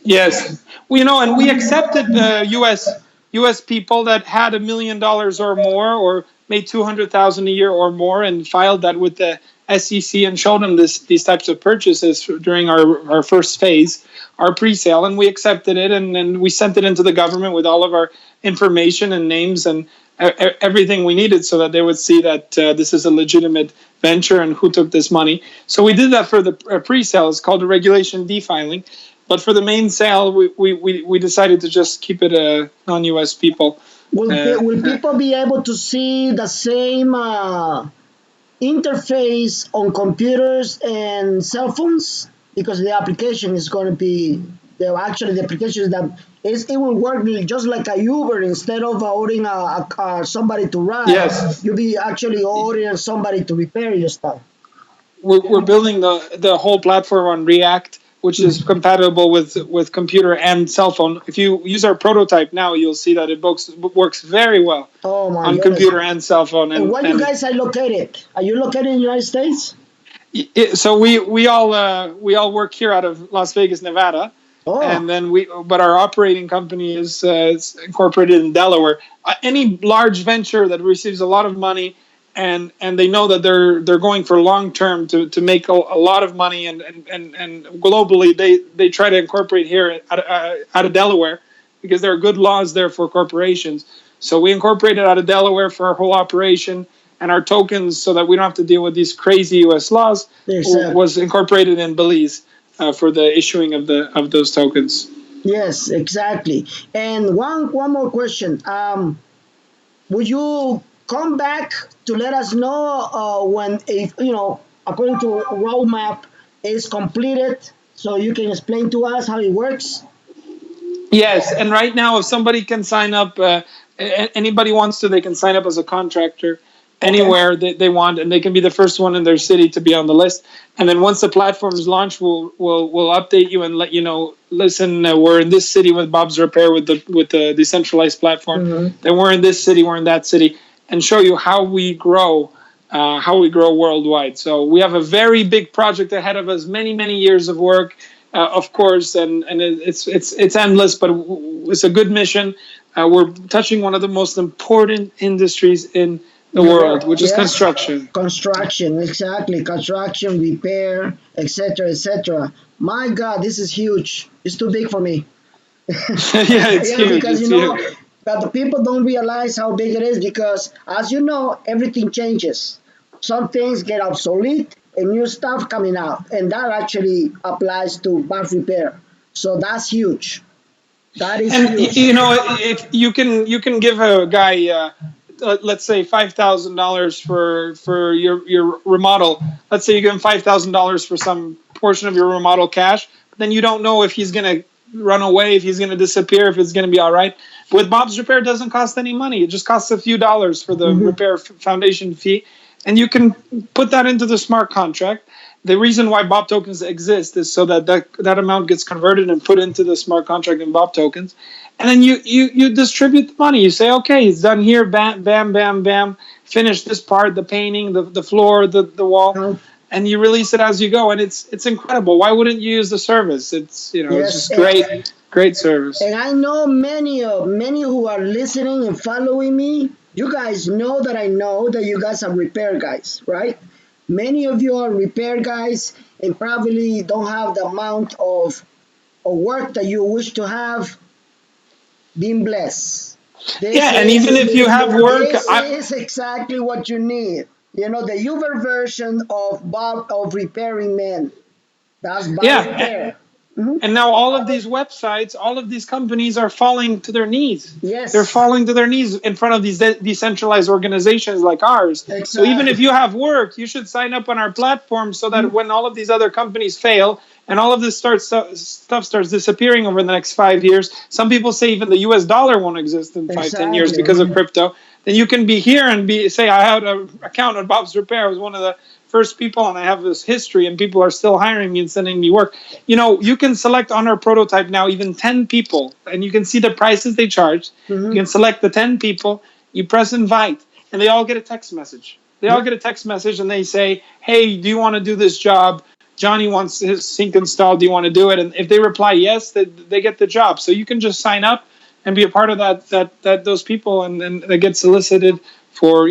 Speaker 6: Yes, and we accepted U.S. people that had $1 million or more, or made 200,000 a year or more, and filed that with the SEC and showed them these types of purchases during our first phase, our pre-sale, and we accepted it, and then we sent it into the government with all of our information and names and everything we needed, so that they would see that this is a legitimate venture and who took this money. So we did that for the pre-sale. It's called a regulation defiling. But for the main sale, we decided to just keep it non-U.S. people.
Speaker 4: Will people be able to see the same interface on computers and cell phones? Because the application is going to be the application it will work just like a Uber. Instead of ordering somebody to ride,
Speaker 6: Yes,
Speaker 4: you'll be actually ordering somebody to repair your stuff.
Speaker 6: we're building the whole platform on React, which is compatible with computer and cell phone. If you use our prototype now, you'll see that it works very well on computer and cell phone.
Speaker 4: And where you guys are located? Are you located in the United States?
Speaker 6: So we all work here out of Las Vegas, Nevada.
Speaker 4: Oh.
Speaker 6: And then but our operating company is incorporated in Delaware. Any large venture that receives a lot of money and they know that they're going for long term to make a lot of money and globally they try to incorporate here out of Delaware because there are good laws there for corporations. So we incorporated out of Delaware for our whole operation, and our tokens, so that we don't have to deal with these crazy U.S. laws, was incorporated in Belize for the issuing of those tokens.
Speaker 4: Yes, exactly. And one more question. Would you come back to let us know when, if according to roadmap, is completed, so you can explain to us how it works?
Speaker 6: Yes, and right now, if somebody can sign up, anybody wants to, they can sign up as a contractor anywhere they want, and they can be the first one in their city to be on the list. And then once the platform is launched, we'll update you and let you know. Listen, we're in this city with Bob's Repair with the decentralized platform.
Speaker 4: Mm-hmm.
Speaker 6: Then we're in this city, we're in that city, and show you how we grow worldwide. So we have a very big project ahead of us, many years of work. Of course, and it's endless, but it's a good mission. We're touching one of the most important industries in the world, which is construction.
Speaker 4: Construction, exactly. Construction, repair, etc., etc. My God, this is huge. It's too big for me.
Speaker 6: Yeah, it's huge.
Speaker 4: Because
Speaker 6: huge.
Speaker 4: But the people don't realize how big it is because, as you know, everything changes. Some things get obsolete and new stuff coming out, and that actually applies to bath repair. So that's huge. That is huge.
Speaker 6: If you can give a guy, let's say $5,000 for your remodel. Let's say you give him $5,000 for some portion of your remodel cash, but then you don't know if he's gonna run away, if he's gonna disappear, if it's gonna be all right. With Bob's Repair, it doesn't cost any money. It just costs a few dollars for the repair foundation fee. And you can put that into the smart contract. The reason why Bob tokens exist is so that amount gets converted and put into the smart contract in Bob tokens. And then you distribute the money. You say, okay, it's done here, bam, bam, bam, bam. Finish this part, the painting, the floor, the wall. And you release it as you go. And it's incredible. Why wouldn't you use the service? It's just great service.
Speaker 4: And I know many who are listening and following me. You guys know that I know that you guys are repair guys, right? Many of you are repair guys and probably don't have the amount of work that you wish to have. Being blessed.
Speaker 6: And even if you have work,
Speaker 4: this is exactly what you need. The Uber version of repairing men. That's Bob Repair.
Speaker 6: And now all of these websites, all of these companies are falling to their knees.
Speaker 4: Yes.
Speaker 6: They're falling to their knees in front of these decentralized organizations like ours.
Speaker 4: Exactly.
Speaker 6: So even if you have work, you should sign up on our platform so that when all of these other companies fail and all of this stuff starts disappearing over the next 5 years, some people say even the US dollar won't exist in 5-10 years because of crypto, then you can be here and say, I had an account at Bob's Repair. I was one of the first people, and I have this history, and people are still hiring me and sending me work. You can select on our prototype now even 10 people, and you can see the prices they charge. You can select the 10 people, you press invite, and they all get a text message. They all get a text message, and they say, hey, do you want to do this job? Johnny wants his sink installed. Do you want to do it? And if they reply yes, they get the job. So you can just sign up and be a part of those people, and they get solicited for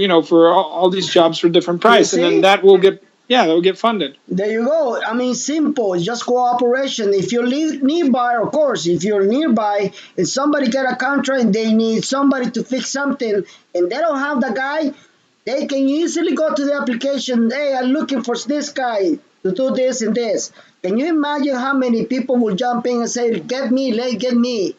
Speaker 6: all these jobs for different price, and then that will get funded.
Speaker 4: There you go. I mean, simple. It's just cooperation. If you live nearby, of course, if you're nearby and somebody get a contract and they need somebody to fix something and they don't have the guy, they can easily go to the application. Hey, I'm looking for this guy to do this and this. Can you imagine how many people will jump in and say, get me?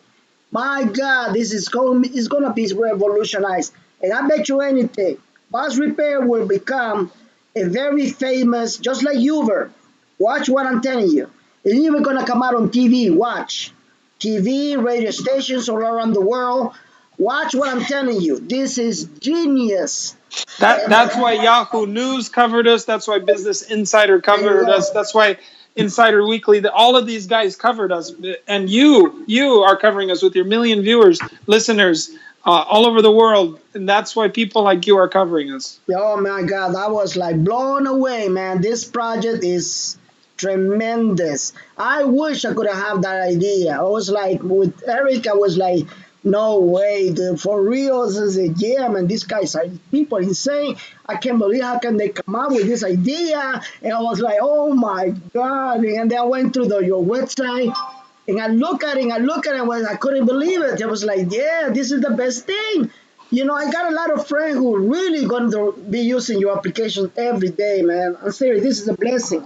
Speaker 4: My God, this is going to be revolutionized. And I bet you anything, Bob's Repair will become a very famous, just like Uber. Watch what I'm telling you. It's even going to come out on TV. Watch. TV, radio stations all around the world. Watch what I'm telling you. This is genius.
Speaker 6: That's why Yahoo News covered us. That's why Business Insider covered us. That's why Insider Weekly, that all of these guys covered us, and you are covering us with your million viewers, listeners, all over the world, and that's why people like you are covering us.
Speaker 4: Oh my God, I was like blown away, man. This project is tremendous. I wish I could have that idea. I was like, with Eric, I was like, no way, dude, for real. I said, yeah, man, these guys are people insane. I can't believe how can they come up with this idea. And I was like, oh my God. And then I went through your website. And I look at it, and I look at it, and I couldn't believe it. I was like, yeah, this is the best thing. You know, I got a lot of friends who are really going to be using your application every day, man. I'm serious, this is a blessing.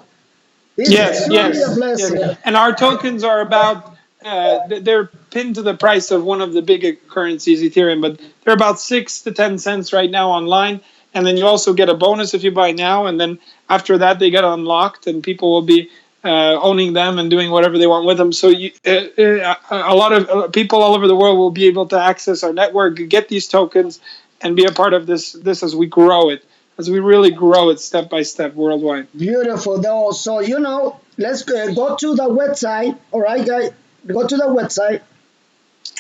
Speaker 4: This is
Speaker 6: Yes,
Speaker 4: truly a
Speaker 6: yes, yes.
Speaker 4: blessing.
Speaker 6: And our tokens are about, they're pinned to the price of one of the big currencies, Ethereum, but they're about 6 to 10 cents right now online. And then you also get a bonus if you buy now. And then after that, they get unlocked and people will be owning them and doing whatever they want with them. So a lot of people all over the world will be able to access our network, get these tokens, and be a part of this as we grow it, as we really grow it step by step worldwide.
Speaker 4: Beautiful, though. So, you know, let's go to the website. All right, guys, go to the website.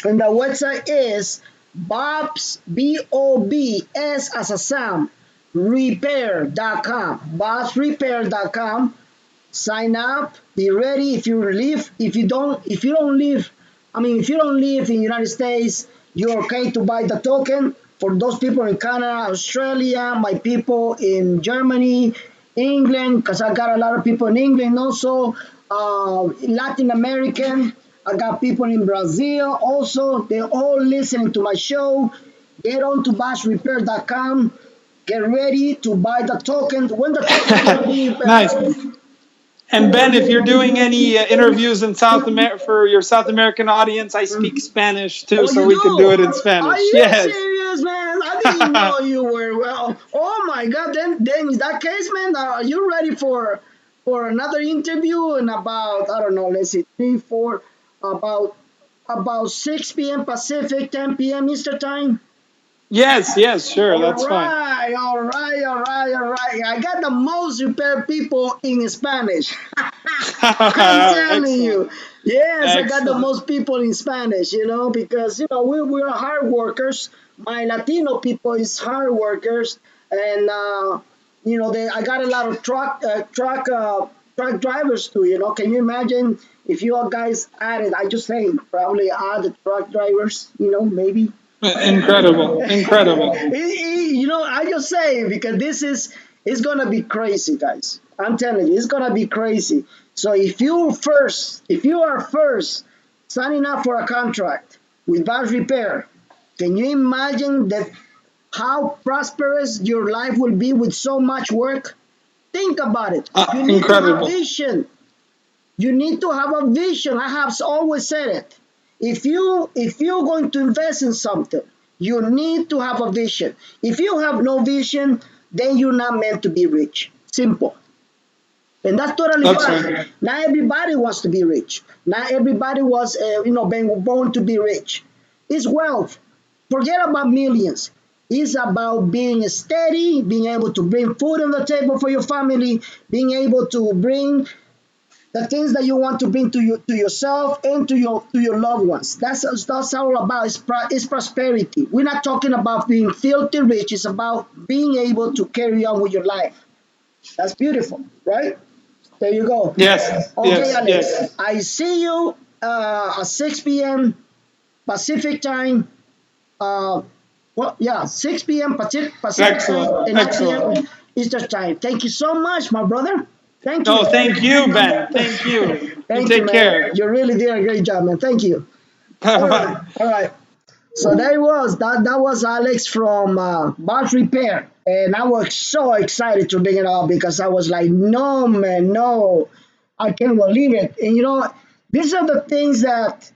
Speaker 4: And the website is Bob's, BOBS as a sound, repair.com. BobsRepair.com. Sign up, be ready. If you don't live, if you don't live in the United States, you're okay to buy the token. For those people in Canada, Australia, my people in Germany, England, because I got a lot of people in England also, Latin American, I got people in Brazil also. They're all listening to my show. Get on to bashrepair.com. Get ready to buy the tokens. When the tokens will be
Speaker 6: Nice. And Ben, if you're doing any interviews in South America for your South American audience, I speak Spanish too,
Speaker 4: Oh,
Speaker 6: so
Speaker 4: you
Speaker 6: we can do it in
Speaker 4: do? Are
Speaker 6: Spanish.
Speaker 4: you
Speaker 6: Yes.
Speaker 4: serious, man? I didn't know you were. Well, oh my God! Then in that case, man, are you ready for another interview in about, I don't know, let's see, three, four, about 6 p.m. Pacific, 10 p.m. Eastern time?
Speaker 6: Yes, yes, sure,
Speaker 4: All
Speaker 6: that's fine.
Speaker 4: right, all right, all right, all right. I got the most prepared people in Spanish. I'm telling
Speaker 6: Excellent.
Speaker 4: you. Yes, I got the
Speaker 6: Excellent.
Speaker 4: most people in Spanish, because, we're hard workers. My Latino people is hard workers. And, I got a lot of truck drivers too, Can you imagine if you all guys added, I just saying, probably add the truck drivers, maybe.
Speaker 6: Incredible. Incredible.
Speaker 4: I just say because it's gonna be crazy, guys. I'm telling you, it's gonna be crazy. So if you are first signing up for a contract with Badge Repair, can you imagine that how prosperous your life will be with so much work? Think about it. You need to have
Speaker 6: Incredible.
Speaker 4: vision. You need to have a vision. I have always said it. If you're going to invest in something, you need to have a vision. If you have no vision, then you're not meant to be rich. Simple. And that's totally
Speaker 6: That's
Speaker 4: fine.
Speaker 6: right.
Speaker 4: Not everybody wants to be rich. Not everybody was, being born to be rich. It's wealth. Forget about millions. It's about being steady, being able to bring food on the table for your family, being able to bring the things that you want to bring to yourself and to your loved ones. That's all about. It's prosperity. We're not talking about being filthy rich. It's about being able to carry on with your life. That's beautiful, right? There you go.
Speaker 6: Yes,
Speaker 4: Okay,
Speaker 6: yes,
Speaker 4: Alex.
Speaker 6: yes.
Speaker 4: I see you at 6 p.m. Pacific time. Yeah, 6 p.m. Pacific time
Speaker 6: Excellent.
Speaker 4: and 9
Speaker 6: Excellent.
Speaker 4: p.m. Eastern time. Thank you so much, my brother. Thank you.
Speaker 6: No, thank you, Ben. Thank you. You
Speaker 4: Thank you,
Speaker 6: take
Speaker 4: man.
Speaker 6: care.
Speaker 4: You really did a great job, man. Thank you. All right,
Speaker 6: Bye-bye.
Speaker 4: all right. So there was that was Alex from Bart Repair, and I was so excited to bring it up because I was like, no, man, no, I can't believe it. And these are the things that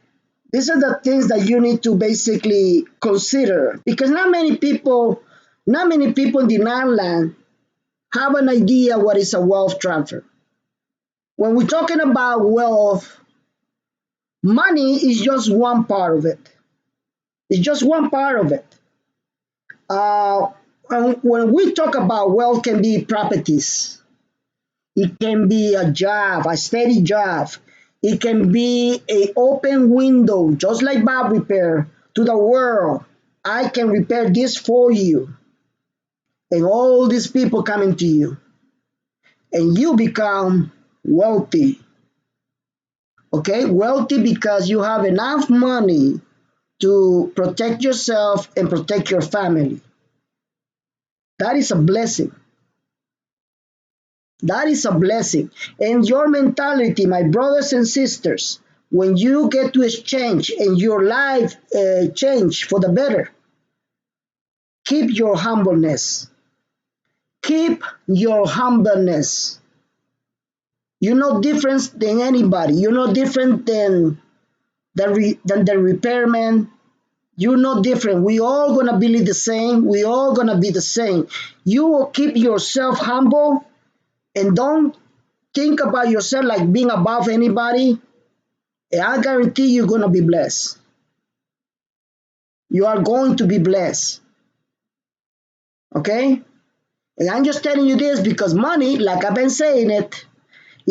Speaker 4: you need to basically consider because not many people in the land have an idea what is a wealth transfer. When we're talking about wealth, money is just one part of it. It's just one part of it. And when we talk about wealth, can be properties, It can be a job, a steady job. It can be an open window, just like Bob repair to the world. I can repair this for you. And all these people coming to you. And you become wealthy. Okay? Wealthy because you have enough money to protect yourself and protect your family. That is a blessing. That is a blessing. And your mentality, my brothers and sisters, when you get to exchange and your life change for the better, keep your humbleness. Keep your humbleness. You're no different than anybody. You're no different than the repairman. You're no different. We all gonna be the same. We all gonna be the same. You will keep yourself humble and don't think about yourself like being above anybody. And I guarantee you're gonna be blessed. You are going to be blessed. Okay? And I'm just telling you this because money, like I've been saying it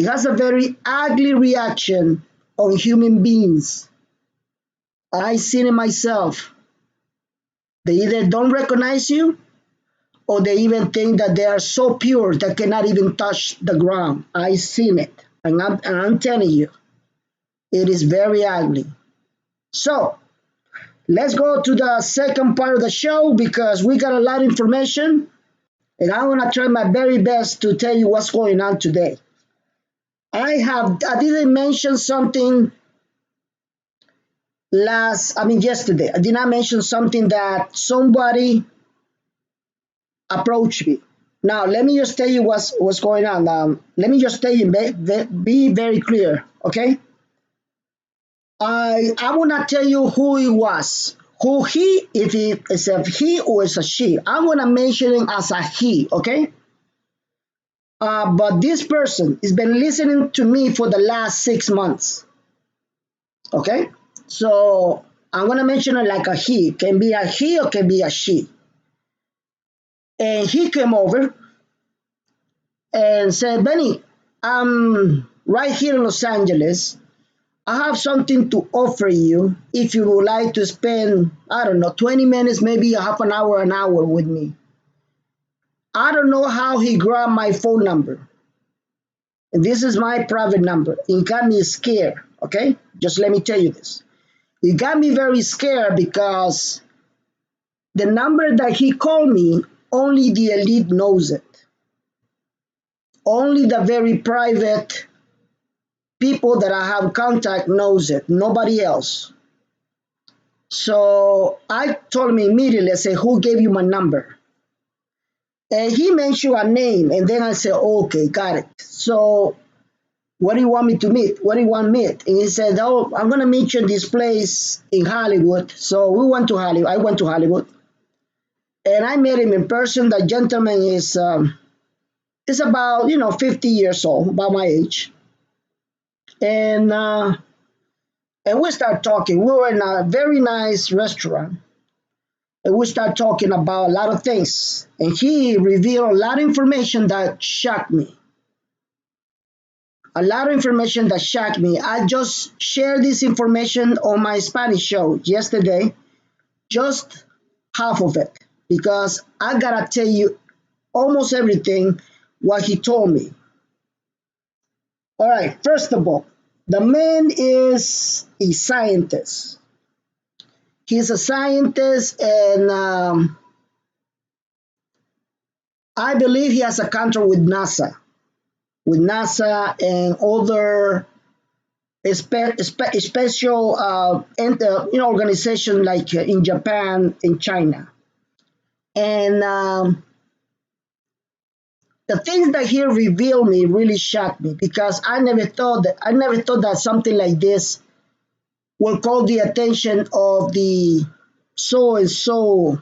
Speaker 4: has a very ugly reaction on human beings. I seen it myself. They either don't recognize you or they even think that they are so pure that cannot even touch the ground. I seen it. And I'm telling you, it is very ugly. So let's go to the second part of the show because we got a lot of information and I'm gonna try my very best to tell you what's going on today. I didn't mention something yesterday. I did not mention something that somebody approached me. Now let me just tell you what's going on. Let me just tell you, be very clear, okay? I will not tell you who it was, who he, if it is a he or it's a she. I'm gonna mention him as a he, okay? But this person has been listening to me for the last 6 months, okay? So I'm gonna mention it like a he. Can be a he or can be a she. And he came over and said, Benny, I'm right here in Los Angeles. I have something to offer you if you would like to spend, I don't know, 20 minutes, maybe a half an hour with me. I don't know how he grabbed my phone number. And this is my private number. It got me scared, okay? Just let me tell you this. It got me very scared because the number that he called me, only the elite knows it. Only the very private people that I have contact knows it. Nobody else. So I told him immediately, I said, who gave you my number? And he mentioned a name. And then I said, okay, got it. So what do you want me to meet? What do you want to meet? And he said, oh, I'm going to meet you in this place in Hollywood. So we went to Hollywood. I went to Hollywood. And I met him in person. The gentleman is about, 50 years old, about my age. And we start talking. We were in a very nice restaurant. And we start talking about a lot of things. And he revealed a lot of information that shocked me. A lot of information that shocked me. I just shared this information on my Spanish show yesterday, just half of it, because I gotta tell you almost everything what he told me. All right, first of all, the man is a scientist. He's a scientist, and I believe he has a contract with NASA and other special organization like in Japan and China. And the things that he revealed me really shocked me because I never thought that something like this will call the attention of the so and so.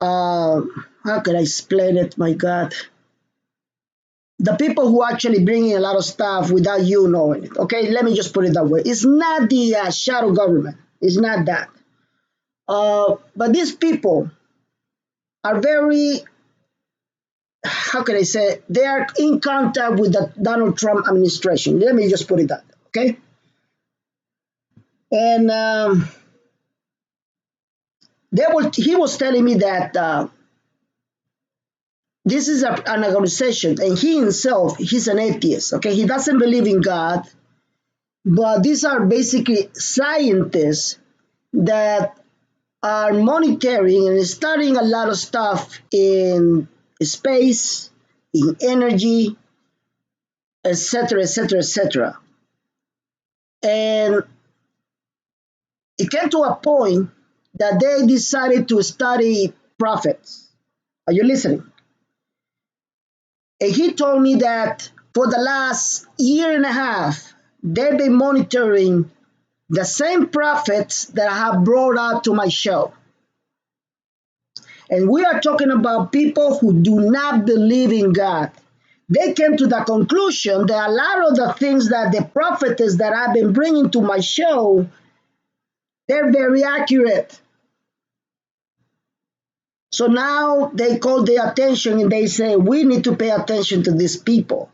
Speaker 4: How can I explain it? My God, the people who actually bring in a lot of stuff without you knowing it. Okay, let me just put it that way. It's not the shadow government. It's not that. But these people are very how can I say, they are in contact with the Donald Trump administration. Let me just put it that, okay? And he was telling me that this is an organization, and he himself, he's an atheist, okay? He doesn't believe in God, but these are basically scientists that are monitoring and studying a lot of stuff in space, in energy, etc., etc., etc. And it came to a point that they decided to study prophets. Are you listening? And he told me that for the last year and a half, they've been monitoring the same prophets that I have brought out to my show. And we are talking about people who do not believe in God. They came to the conclusion that a lot of the things that the prophetess that I've been bringing to my show, they're very accurate. So now they call their attention and they say, we need to pay attention to these people.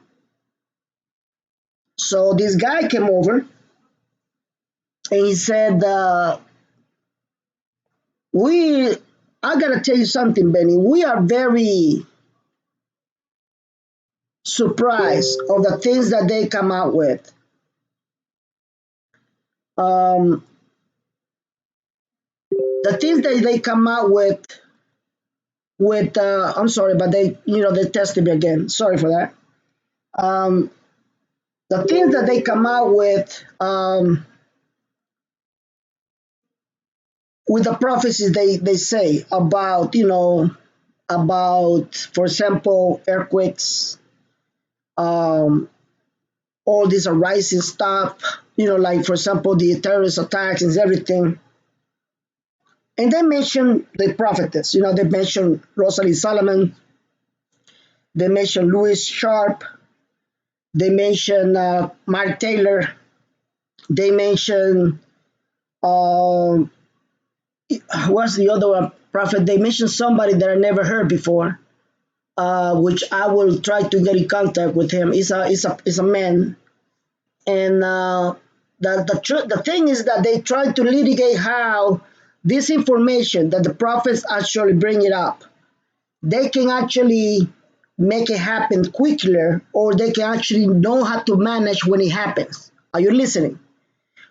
Speaker 4: So this guy came over and he said, I gotta tell you something, Benny. We are very surprised of the things that they come out with. Um, the things that they come out with I'm sorry, but they tested me again. Sorry for that. Um, the things that they come out with the prophecies they say about about, for example, earthquakes, um, all this arising stuff, like, for example, the terrorist attacks and everything. And they mention the prophetess, they mention Rosalie Solomon, they mention Louis Sharp, they mention Mark Taylor, they mention, um, what's the other one, prophet? They mention somebody that I never heard before, which I will try to get in contact with him. He's a man. And the thing is that they try to litigate how this information that the prophets actually bring it up, they can actually make it happen quicker, or they can actually know how to manage when it happens. Are you listening?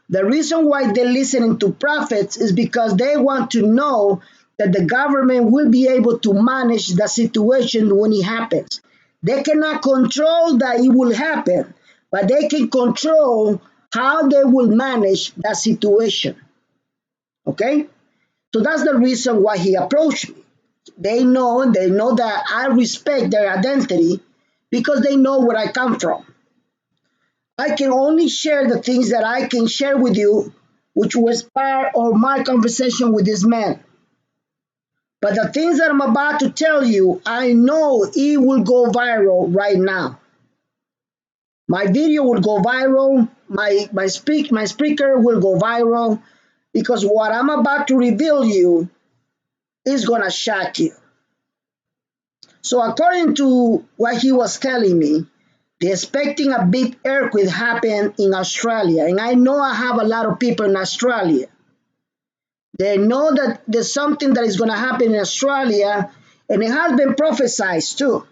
Speaker 4: The reason why they're listening to prophets is because they want to know that the government will be able to manage the situation when it happens. They cannot control that it will happen, but they can control how they will manage that situation. Okay? So that's the reason why he approached me. They know that I respect their identity because they know where I come from. I can only share the things that I can share with you, which was part of my conversation with this man. But the things that I'm about to tell you, I know it will go viral right now. My video will go viral. My speaker will go viral because what I'm about to reveal you is gonna shock you. So according to what he was telling me, they're expecting a big earthquake happen in Australia. And I know I have a lot of people in Australia. They know that there's something that is going to happen in Australia, and it has been prophesied too.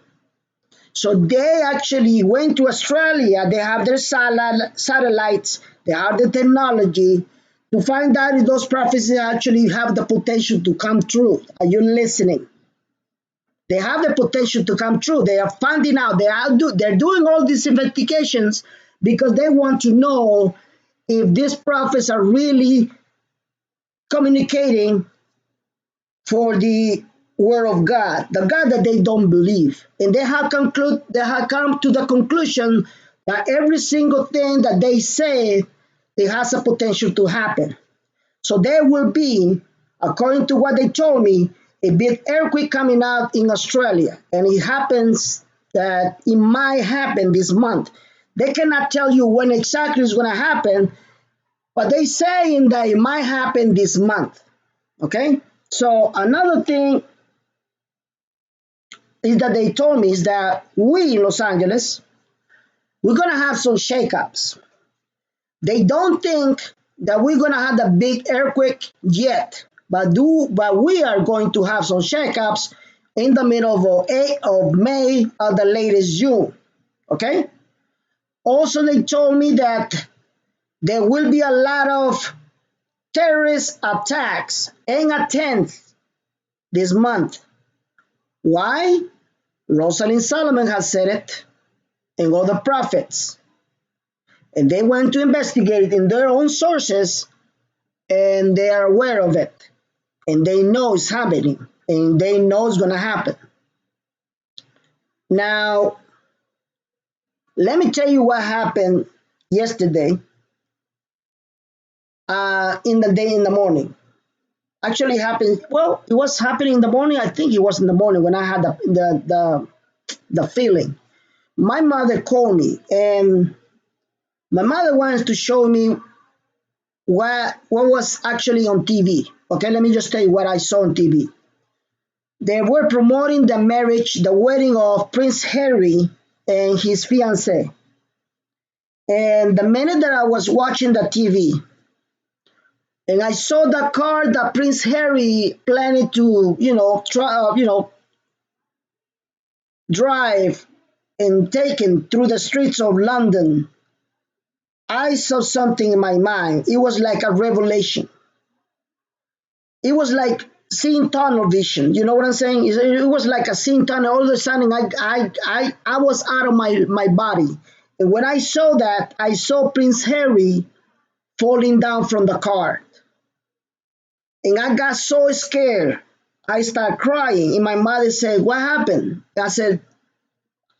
Speaker 4: So they actually went to Australia. They have their satellites, they have the technology to find out if those prophecies actually have the potential to come true. Are you listening? They have the potential to come true. They are finding out. They're doing all these investigations because they want to know if these prophets are really communicating for the word of God, the God that they don't believe. And they have come to the conclusion that every single thing that they say, it has a potential to happen. So there will be, according to what they told me, a big earthquake coming out in Australia. And it happens that it might happen this month. They cannot tell you when exactly it's going to happen, but they saying that it might happen this month. Okay? So another thing is that they told me is that we in Los Angeles, we're gonna have some shakeups. They don't think that we're gonna have the big earthquake yet, but we are going to have some shakeups in the middle of May or the latest June. Okay. Also, they told me that there will be a lot of terrorist attacks and attempts this month. Why? Rosalind Solomon has said it, and other prophets. And they went to investigate it in their own sources, and they are aware of it. And they know it's happening, and they know it's going to happen. Now, let me tell you what happened yesterday in the morning. Actually happened, well, it was happening in the morning. I think it was in the morning when I had the feeling. My mother called me, and my mother wants to show me what was actually on TV. Okay, let me just tell you what I saw on TV. They were promoting the marriage, the wedding of Prince Harry and his fiancée. And the minute that I was watching the TV, and I saw the car that Prince Harry planned to, drive and taken through the streets of London, I saw something in my mind. It was like a revelation. It was like seeing tunnel vision. You know what I'm saying? It was like a seeing tunnel. All of a sudden, I was out of my body. And when I saw that, I saw Prince Harry falling down from the car. And I got so scared. I started crying. And my mother said, "What happened?" I said,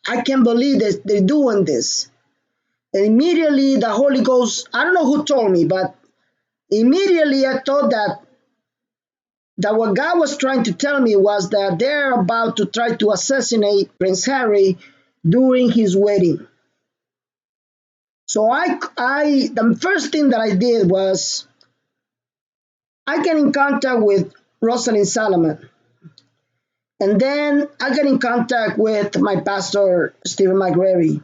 Speaker 4: "I can't believe that they're doing this." And immediately the Holy Ghost, I don't know who told me, but immediately I thought that what God was trying to tell me was that they're about to try to assassinate Prince Harry during his wedding. So the first thing that I did was I get in contact with Rosalind Solomon. And then I get in contact with my pastor, Stephen McGrary.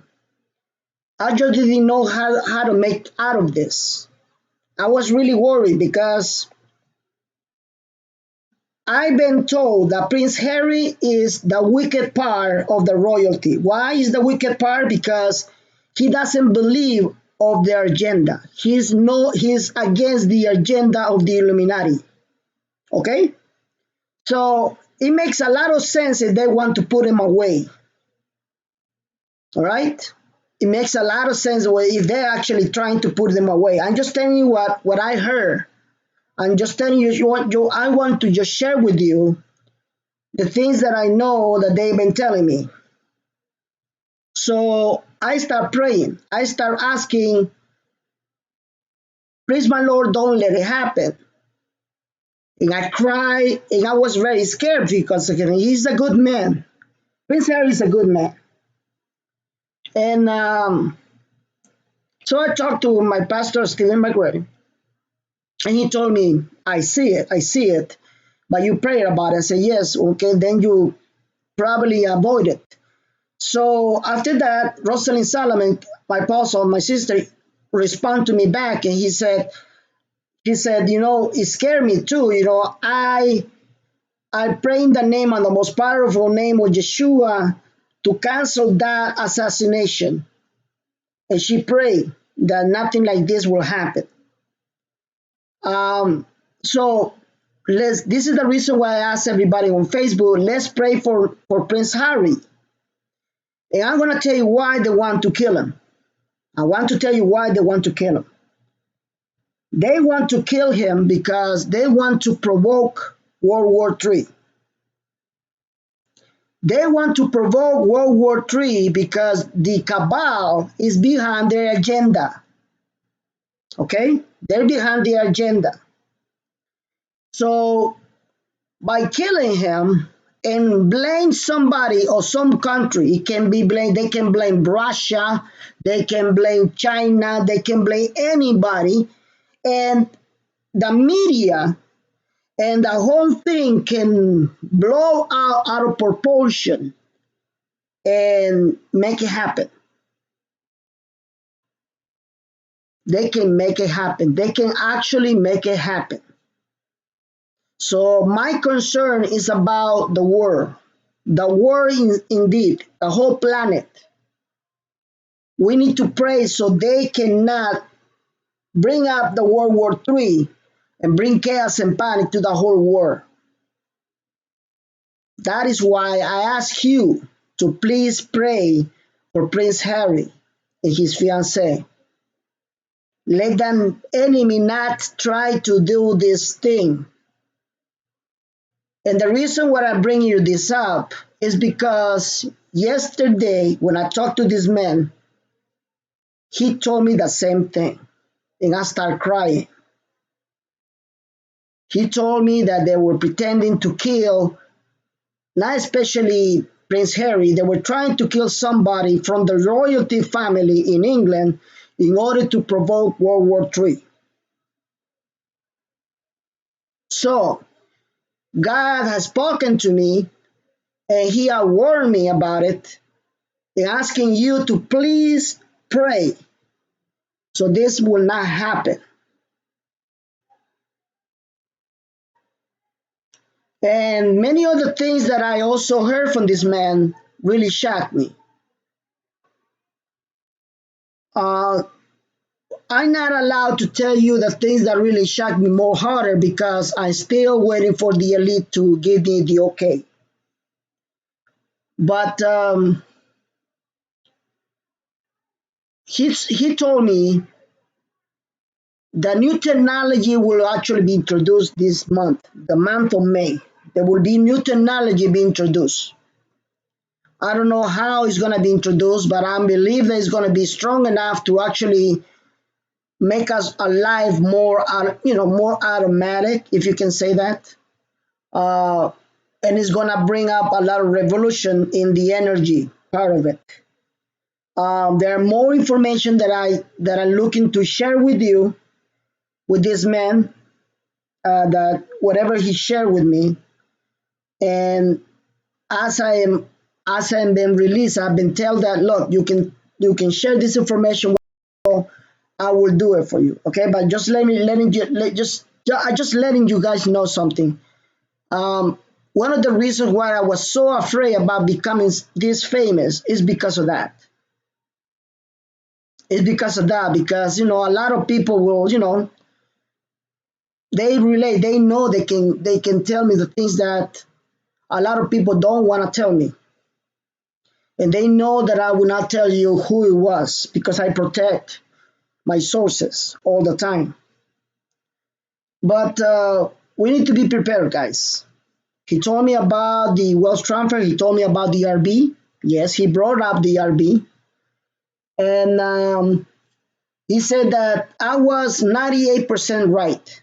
Speaker 4: I just didn't know how to make out of this. I was really worried because I've been told that Prince Harry is the wicked part of the royalty. Why is the wicked part? Because he doesn't believe of their agenda. He's against the agenda of the Illuminati. Okay? So it makes a lot of sense if they want to put him away. All right? It makes a lot of sense if they're actually trying to put them away. I'm just telling you what I heard. I'm just telling you what I want to just share with you the things that I know that they've been telling me. So I start praying. I start asking, please, my Lord, don't let it happen. And I cried, and I was very scared because again, he's a good man. Prince Harry is a good man. And so I talked to my pastor, Stephen McGrady, and he told me, I see it, but you prayed about it. I said, yes, okay, then you probably avoid it. So after that, Rosalind Solomon, my apostle, my sister, responded to me back, and he said, it scared me too. I pray in the name and the most powerful name of Yeshua to cancel that assassination. And she prayed that nothing like this will happen. So this is the reason why I asked everybody on Facebook, let's pray for Prince Harry. And I'm going to tell you why they want to kill him. I want to tell you why they want to kill him. They want to kill him because they want to provoke World War III. They want to provoke World War III because the cabal is behind their agenda. Okay? They're behind the agenda. So by killing him and blame somebody or some country, it can be blamed. They can blame Russia, they can blame China, they can blame anybody, and the media and the whole thing can blow out of proportion and make it happen. They can make it happen. They can actually make it happen. So my concern is about the world. The world, indeed, the whole planet. We need to pray so they cannot bring up the World War III and bring chaos and panic to the whole world. That is why I ask you to please pray for Prince Harry and his fiancée. Let the enemy not try to do this thing. And the reason why I bring you this up is because yesterday when I talked to this man, he told me the same thing. And I started crying. He told me that they were pretending to kill, not especially Prince Harry, they were trying to kill somebody from the royalty family in England in order to provoke World War III. So, God has spoken to me and He has warned me about it and asking you to please pray so this will not happen. And many other things that I also heard from this man really shocked me. Uh, I'm not allowed to tell you the things that really shocked me more harder because I'm still waiting for the elite to give me the okay. But he told me the new technology will actually be introduced this month, the month of May. There will be new technology being introduced. I don't know how it's going to be introduced, but I believe that it's going to be strong enough to actually make us alive more, more automatic, if you can say that. Uh, and it's going to bring up a lot of revolution in the energy part of it. There are more information that I'm looking to share with you with this man, that whatever he shared with me, and as I am being released, I've been told that look, you can share this information. I will do it for you, okay? But just letting you guys know something. One of the reasons why I was so afraid about becoming this famous is because of that. It's because of that, because a lot of people will, they relate, they know they can tell me the things that a lot of people don't want to tell me. And they know that I will not tell you who it was because I protect my sources all the time. But we need to be prepared, guys. He told me about the wealth transfer. He told me about the RB. Yes, he brought up the RB. And he said that I was 98% right.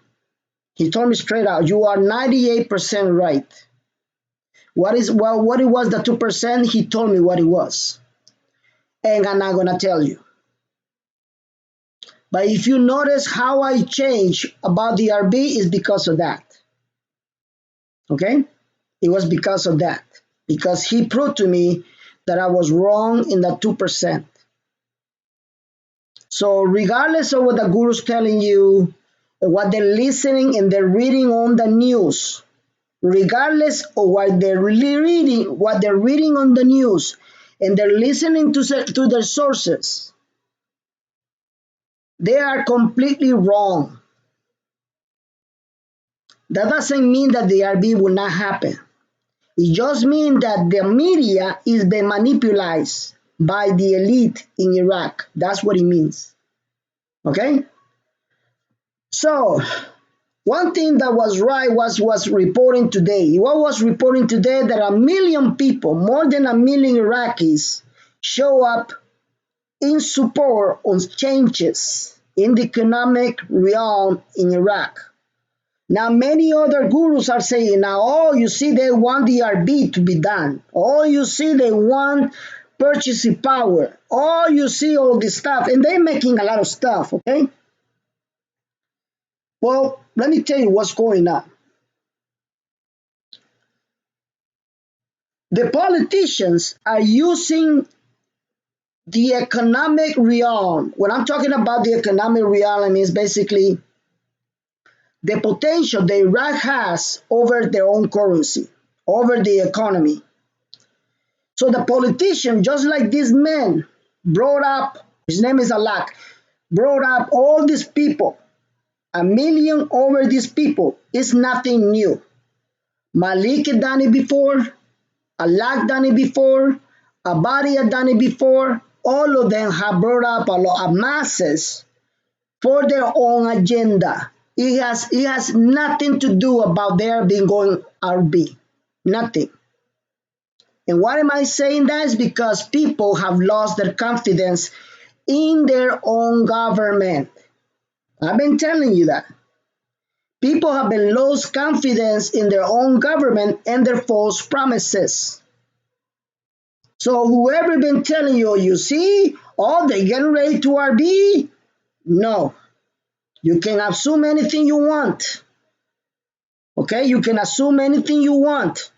Speaker 4: He told me straight out, you are 98% right. What it was, the 2%, he told me what it was. And I'm not going to tell you. But if you notice how I changed about the RB is because of that. Okay? It was because of that. Because he proved to me that I was wrong in that 2%. So regardless of what the guru's telling you, what they're listening and they're reading on the news, regardless of what they're reading on the news, and they're listening to their sources, they are completely wrong. That doesn't mean that the RB will not happen. It just means that the media is being manipulated by the elite in Iraq. That's what it means. Okay? So, one thing that was right was reporting today. What was reporting today that a million people, more than a million Iraqis, show up in support on changes in the economic realm in Iraq. Now, many other gurus are saying now, oh, you see, they want the RB to be done. Oh, you see, they want purchasing power. Oh, you see all this stuff. And they're making a lot of stuff, okay? Well, let me tell you what's going on. The politicians are using the economic realm. When I'm talking about the economic realm, I mean basically the potential the Iraq has over their own currency, over the economy. So the politician, just like this man, brought up, his name is Alak, brought up all these people, a million over these people is nothing new. Malik had done it before, Alak done it before, Abadi had done it before. All of them have brought up a lot of masses for their own agenda. It has nothing to do about their being going RB. Nothing. And why am I saying that? Is because people have lost their confidence in their own government. I've been telling you that. People have been lost confidence in their own government and their false promises. So whoever been telling you, you see, oh, they getting ready to RB. No, you can assume anything you want. Okay, you can assume anything you want.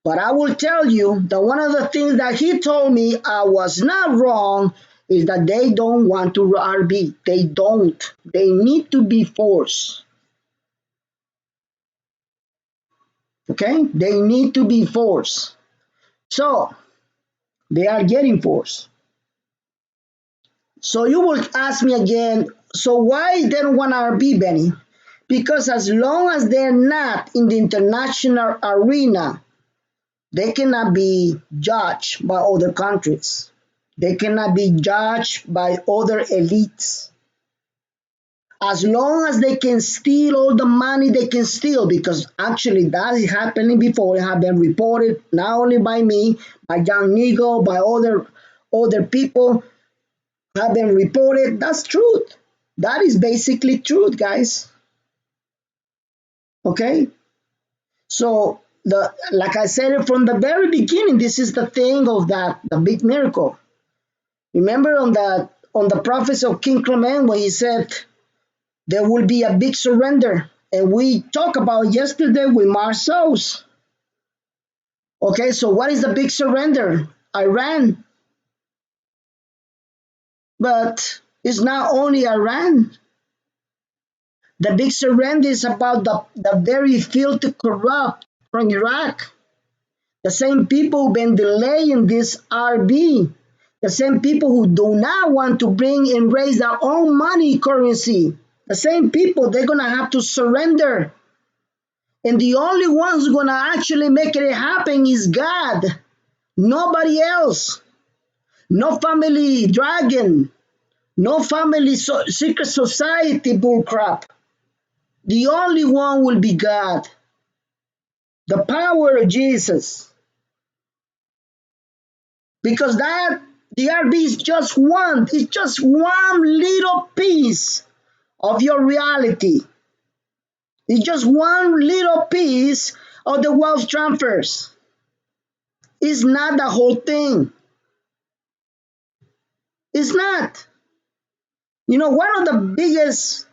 Speaker 4: But I will tell you that one of the things that he told me I was not wrong is that they don't want to RB. They don't. They need to be forced. Okay? They need to be forced. So they are getting forced. So you will ask me again, so why they don't want RB, Benny? Because as long as they're not in the international arena, they cannot be judged by other countries. They cannot be judged by other elites. As long as they can steal all the money they can steal, because actually that is happening before, it have been reported not only by me, by Young Eagle, by other people have been reported. That's truth. That is basically truth, guys. Okay? So the like I said it from the very beginning, this is the thing of that the big miracle. Remember on the prophecy of King Clement when he said there will be a big surrender. And we talked about yesterday with Marceau's. Okay, so what is the big surrender? Iran. But it's not only Iran. The big surrender is about the very filthy corrupt from Iraq. The same people who've been delaying this RB. The same people who do not want to bring and raise their own money currency. The same people, they're going to have to surrender. And the only ones who's going to actually make it happen is God. Nobody else. No family dragon. No family secret society bullcrap. The only one will be God. The power of Jesus. Because that the RB is just one. It's just one little piece of your reality. It's just one little piece of the wealth transfers. It's not the whole thing. It's not. You know, one of the biggest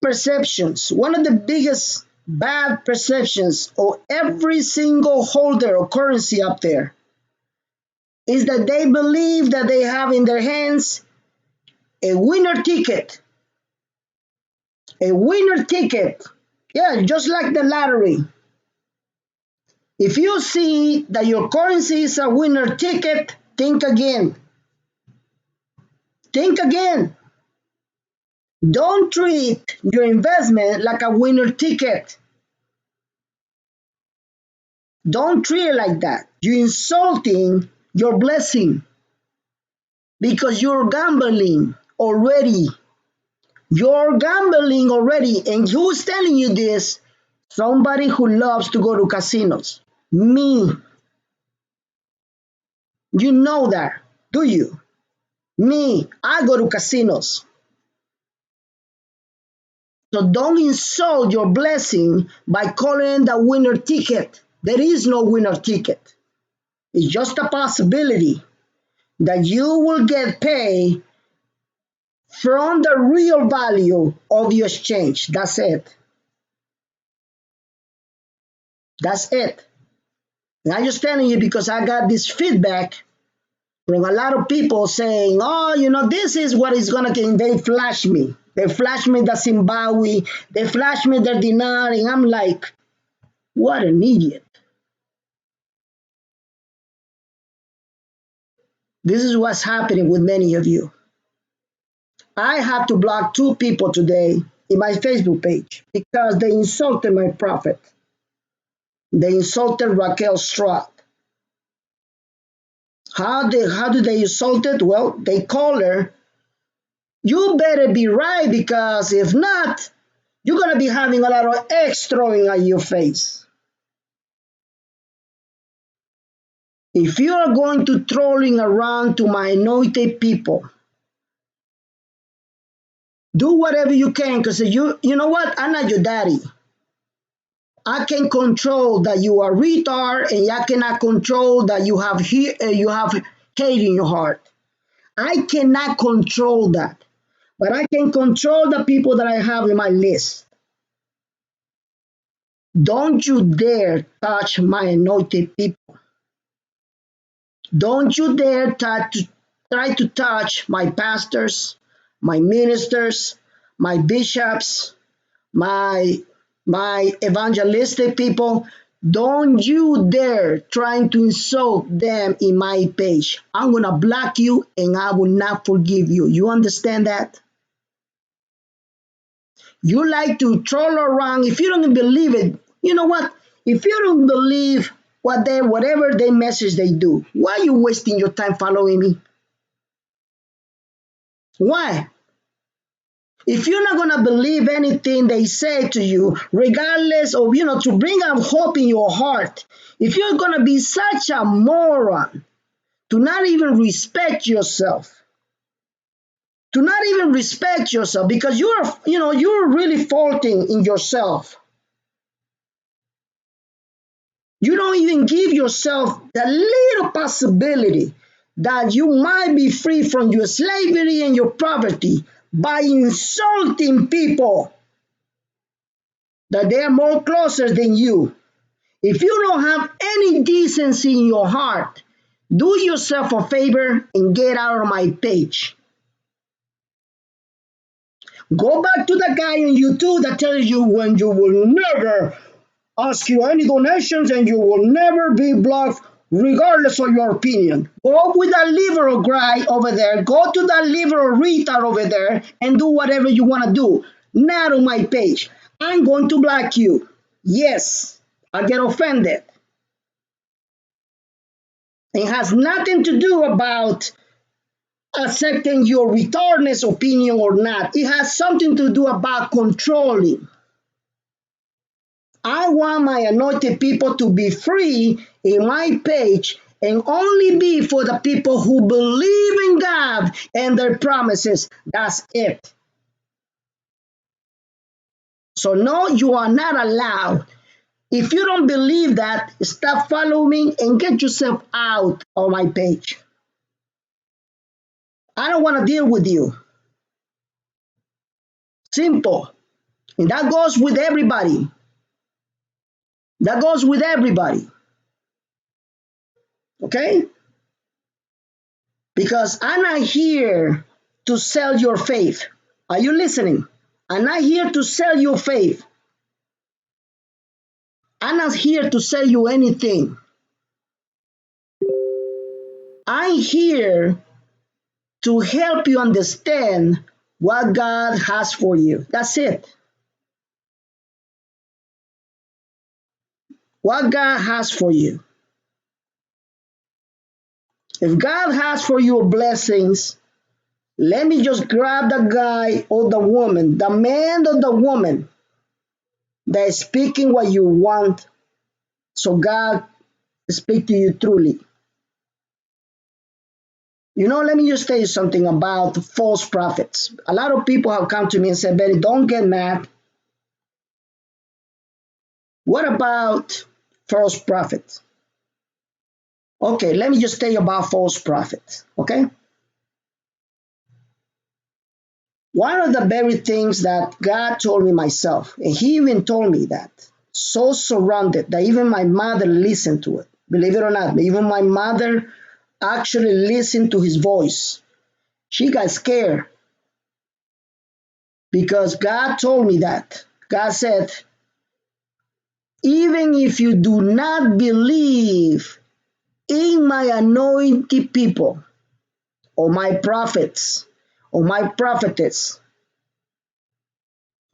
Speaker 4: perceptions, one of the biggest bad perceptions of every single holder of currency up there is that they believe that they have in their hands a winner ticket. A winner ticket. Yeah, just like the lottery. If you see that your currency is a winner ticket, think again. Think again. Don't treat your investment like a winner ticket. Don't treat it like that. You're insulting your blessing because you're gambling already. You're gambling already. And who's telling you this? Somebody who loves to go to casinos. Me. You know that, do you? Me, I go to casinos. So don't insult your blessing by calling it a winner ticket. There is no winner ticket. It's just a possibility that you will get paid from the real value of your exchange. That's it. That's it. And I'm just telling you because I got this feedback from a lot of people saying, oh, this is what is going to get. They flash me. They flash me the Zimbabwe. They flash me the dinar. And I'm like, what an idiot. This is what's happening with many of you. I had to block 2 people today in my Facebook page because they insulted my prophet. They insulted Raquel Stroud. How do they insult it? Well, they call her, you better be right because if not, you're going to be having a lot of eggs throwing at your face. If you are going to trolling around to my anointed people, do whatever you can because you know what? I'm not your daddy. I can control that you are retard and I cannot control that you have hate in your heart. I cannot control that. But I can control the people that I have in my list. Don't you dare touch my anointed people. Don't you dare try to touch my pastors, my ministers, my bishops, my evangelistic people. Don't you dare trying to insult them in my page. I'm going to block you and I will not forgive you. You understand that? You like to troll around. If you don't believe it, you know what? If you don't believe whatever they message they do, why are you wasting your time following me? Why? If you're not gonna believe anything they say to you, regardless of to bring up hope in your heart, if you're gonna be such a moron to not even respect yourself, because you're really faulting in yourself. You don't even give yourself the little possibility that you might be free from your slavery and your poverty by insulting people that they are more closer than you. If you don't have any decency in your heart, do yourself a favor and get out of my page. Go back to the guy on YouTube that tells you when you will never ask you any donations and you will never be blocked regardless of your opinion. Go with that liberal guy over there. Go to that liberal retard over there and do whatever you want to do. Not on my page. I'm going to block you. Yes, I get offended. It has nothing to do about accepting your retardness opinion or not. It has something to do about controlling. I want my anointed people to be free in my page and only be for the people who believe in God and their promises. That's it. So no, you are not allowed. If you don't believe that, stop following me and get yourself out of my page. I don't want to deal with you. Simple. And that goes with everybody. That goes with everybody. Okay? Because I'm not here to sell your faith. Are you listening? I'm not here to sell your faith. I'm not here to sell you anything. I'm here to help you understand what God has for you. That's it. What God has for you. If God has for you blessings, let me just grab the guy or the woman, the man or the woman that is speaking what you want, so God speak to you truly. Let me just tell you something about false prophets. A lot of people have come to me and said, Betty, don't get mad. What about false prophets? Okay, let me just tell you about false prophets, okay? One of the very things that God told me myself, and he even told me that, so surrounded that even my mother listened to it. Believe it or not, even my mother actually listened to his voice. She got scared because God told me that. God said, even if you do not believe in my anointed people or my prophets or my prophetess,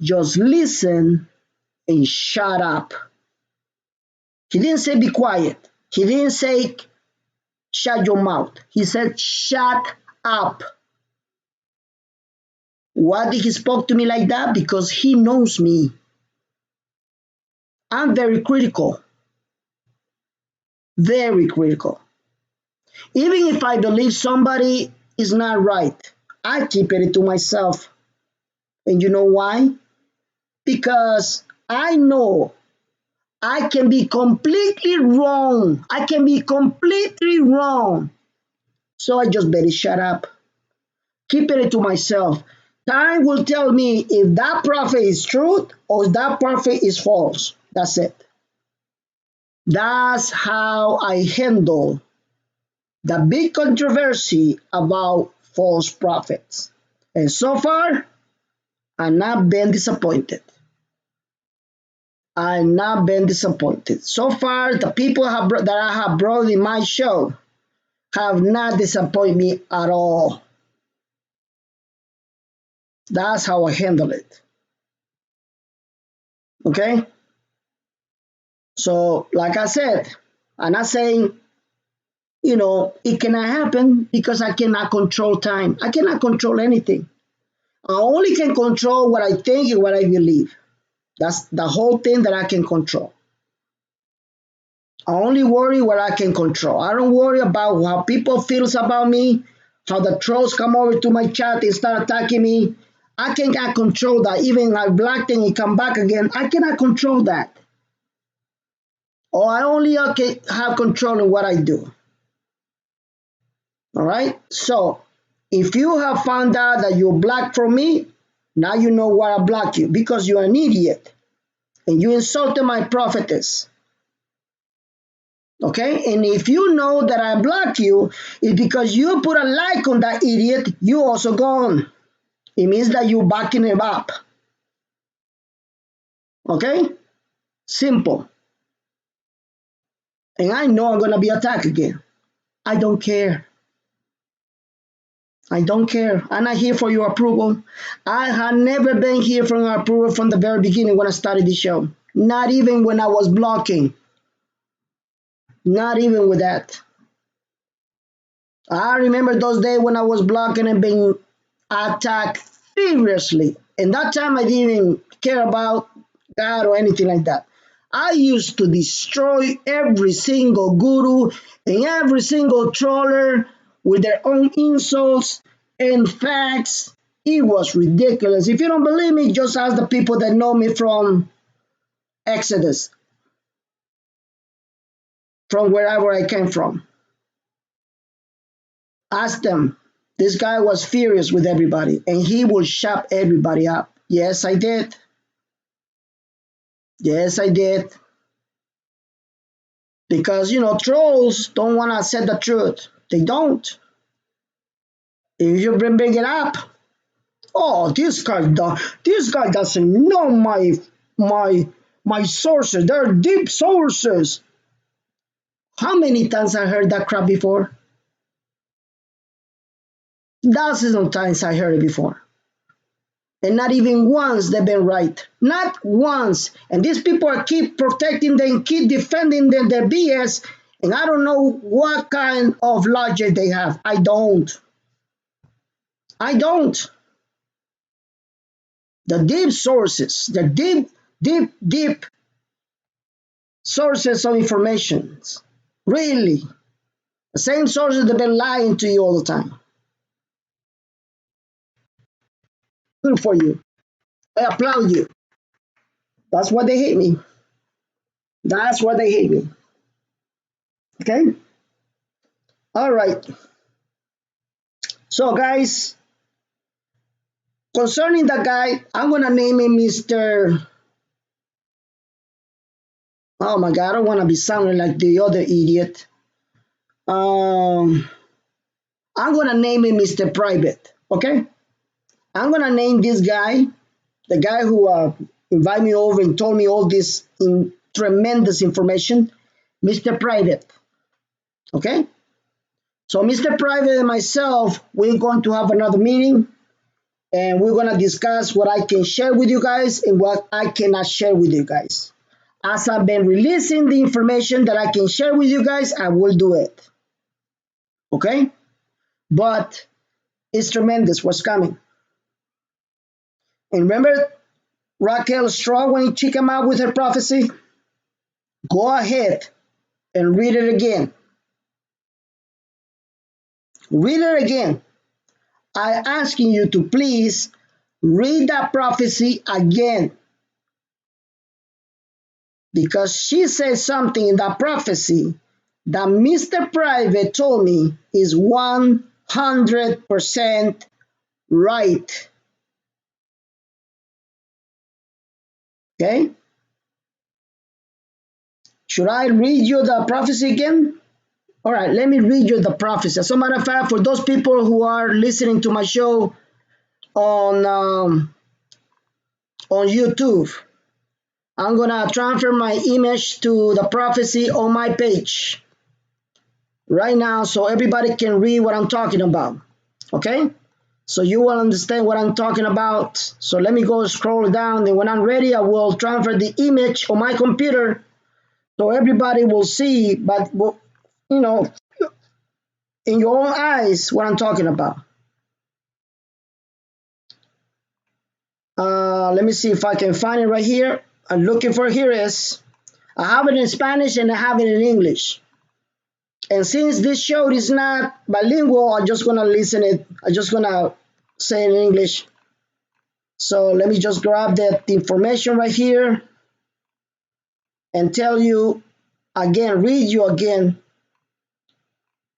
Speaker 4: just listen and shut up. He didn't say be quiet. He didn't say shut your mouth. He said shut up. Why did he spoke to me like that? Because he knows me. I'm very critical. Very critical. Even if I believe somebody is not right, I keep it to myself. And you know why? Because I know I can be completely wrong. I can be completely wrong. So I just better shut up. Keep it to myself. Time will tell me if that prophet is truth or that prophet is false. That's it. That's how I handle the big controversy about false prophets. And so far, I've not been disappointed. I've not been disappointed. So far, the people that I have brought in my show have not disappointed me at all. That's how I handle it. Okay? So, like I said, I'm not saying, it cannot happen because I cannot control time. I cannot control anything. I only can control what I think and what I believe. That's the whole thing that I can control. I only worry what I can control. I don't worry about how people feels about me, how the trolls come over to my chat and start attacking me. I cannot control that. Even I block them and come back again, I cannot control that. Or I only can have control in what I do. All right? So, if you have found out that you're blocked from me, now you know why I block you. Because you're an idiot. And you insulted my prophetess. Okay? And if you know that I block you, it's because you put a like on that idiot, you also gone. It means that you're backing him up. Okay? Simple. And I know I'm going to be attacked again. I don't care. I don't care. I'm not here for your approval. I have never been here for your approval from the very beginning when I started the show. Not even when I was blocking. Not even with that. I remember those days when I was blocking and being attacked furiously. And that time I didn't even care about God or anything like that. I used to destroy every single guru and every single troller with their own insults and facts. It was ridiculous. If you don't believe me, just ask the people that know me from Exodus, from wherever I came from. Ask them. This guy was furious with everybody and he would shut everybody up. Yes, I did. Yes, I did. Because, trolls don't want to say the truth. They don't. If you bring it up, oh, this guy doesn't know my sources. They're deep sources. How many times I heard that crap before? Dozens of times I heard it before. And not even once they've been right. Not once. And these people are keep protecting them, keep defending their BS. And I don't know what kind of logic they have. I don't. I don't. The deep sources, the deep sources of information. Really. The same sources that have been lying to you all the time. Good for you. I applaud you. That's why they hate me. That's why they hate me. Okay? All right. So, guys, concerning the guy, I'm going to name him Mr. Oh my God, I don't want to be sounding like the other idiot. I'm going to name him Mr. Private, okay? I'm going to name this guy, the guy who invited me over and told me all this tremendous information, Mr. Private, okay? So Mr. Private and myself, we're going to have another meeting and we're going to discuss what I can share with you guys and what I cannot share with you guys. As I've been releasing the information that I can share with you guys, I will do it. Okay? But it's tremendous what's coming. And remember Raquel Straw when she came out with her prophecy? Go ahead and read it again. Read it again. I'm asking you to please read that prophecy again. Because she says something in that prophecy that Mr. Private told me is 100% right. Okay? Should I read you the prophecy again? All right, let me read you the prophecy. As a matter of fact, for those people who are listening to my show on YouTube, I'm gonna transfer my image to the prophecy on my page right now so everybody can read what I'm talking about. Okay? So you will understand what I'm talking about. So let me go scroll down, and when I'm ready, I will transfer the image on my computer so everybody will see, but you know, in your own eyes, what I'm talking about. Let me see if I can find it right here. I'm looking for here is. I have it in Spanish and I have it in English. And since this show is not bilingual, I'm just gonna listen it. I'm just gonna say it in English. So let me just grab that information right here and tell you again, read you again.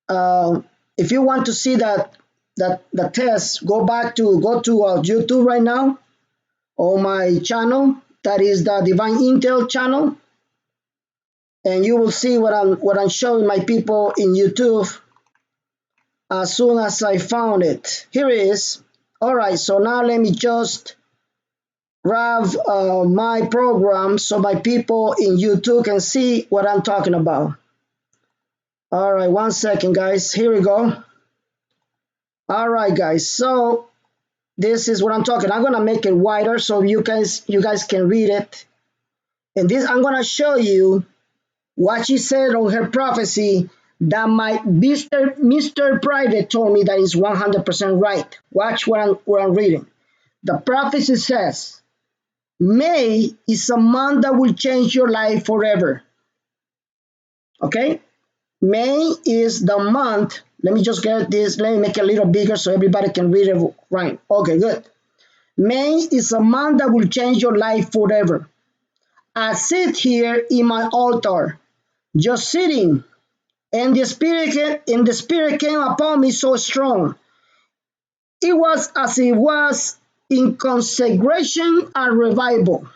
Speaker 4: If you want to see that the test, go to YouTube right now on my channel. That is the Divine Intel channel, and you will see what I'm showing my people in YouTube as soon as I found it. Here it is. All right, so now let me just grab my program so my people in YouTube can see what I'm talking about. All right, 1 second, guys. Here we go. All right, guys. So this is what I'm talking. I'm gonna make it wider so you guys can read it. And this I'm gonna show you what she said on her prophecy that my Mr. Private told me that is 100% right. Watch what I'm reading. The prophecy says, May is a month that will change your life forever. Okay? May is the month. Let me just get this. Let me make it a little bigger so everybody can read it right. Okay, good. May is a month that will change your life forever. I sit here in my altar, just sitting, and the spirit came upon me so strong. It was as it was in consecration and revival.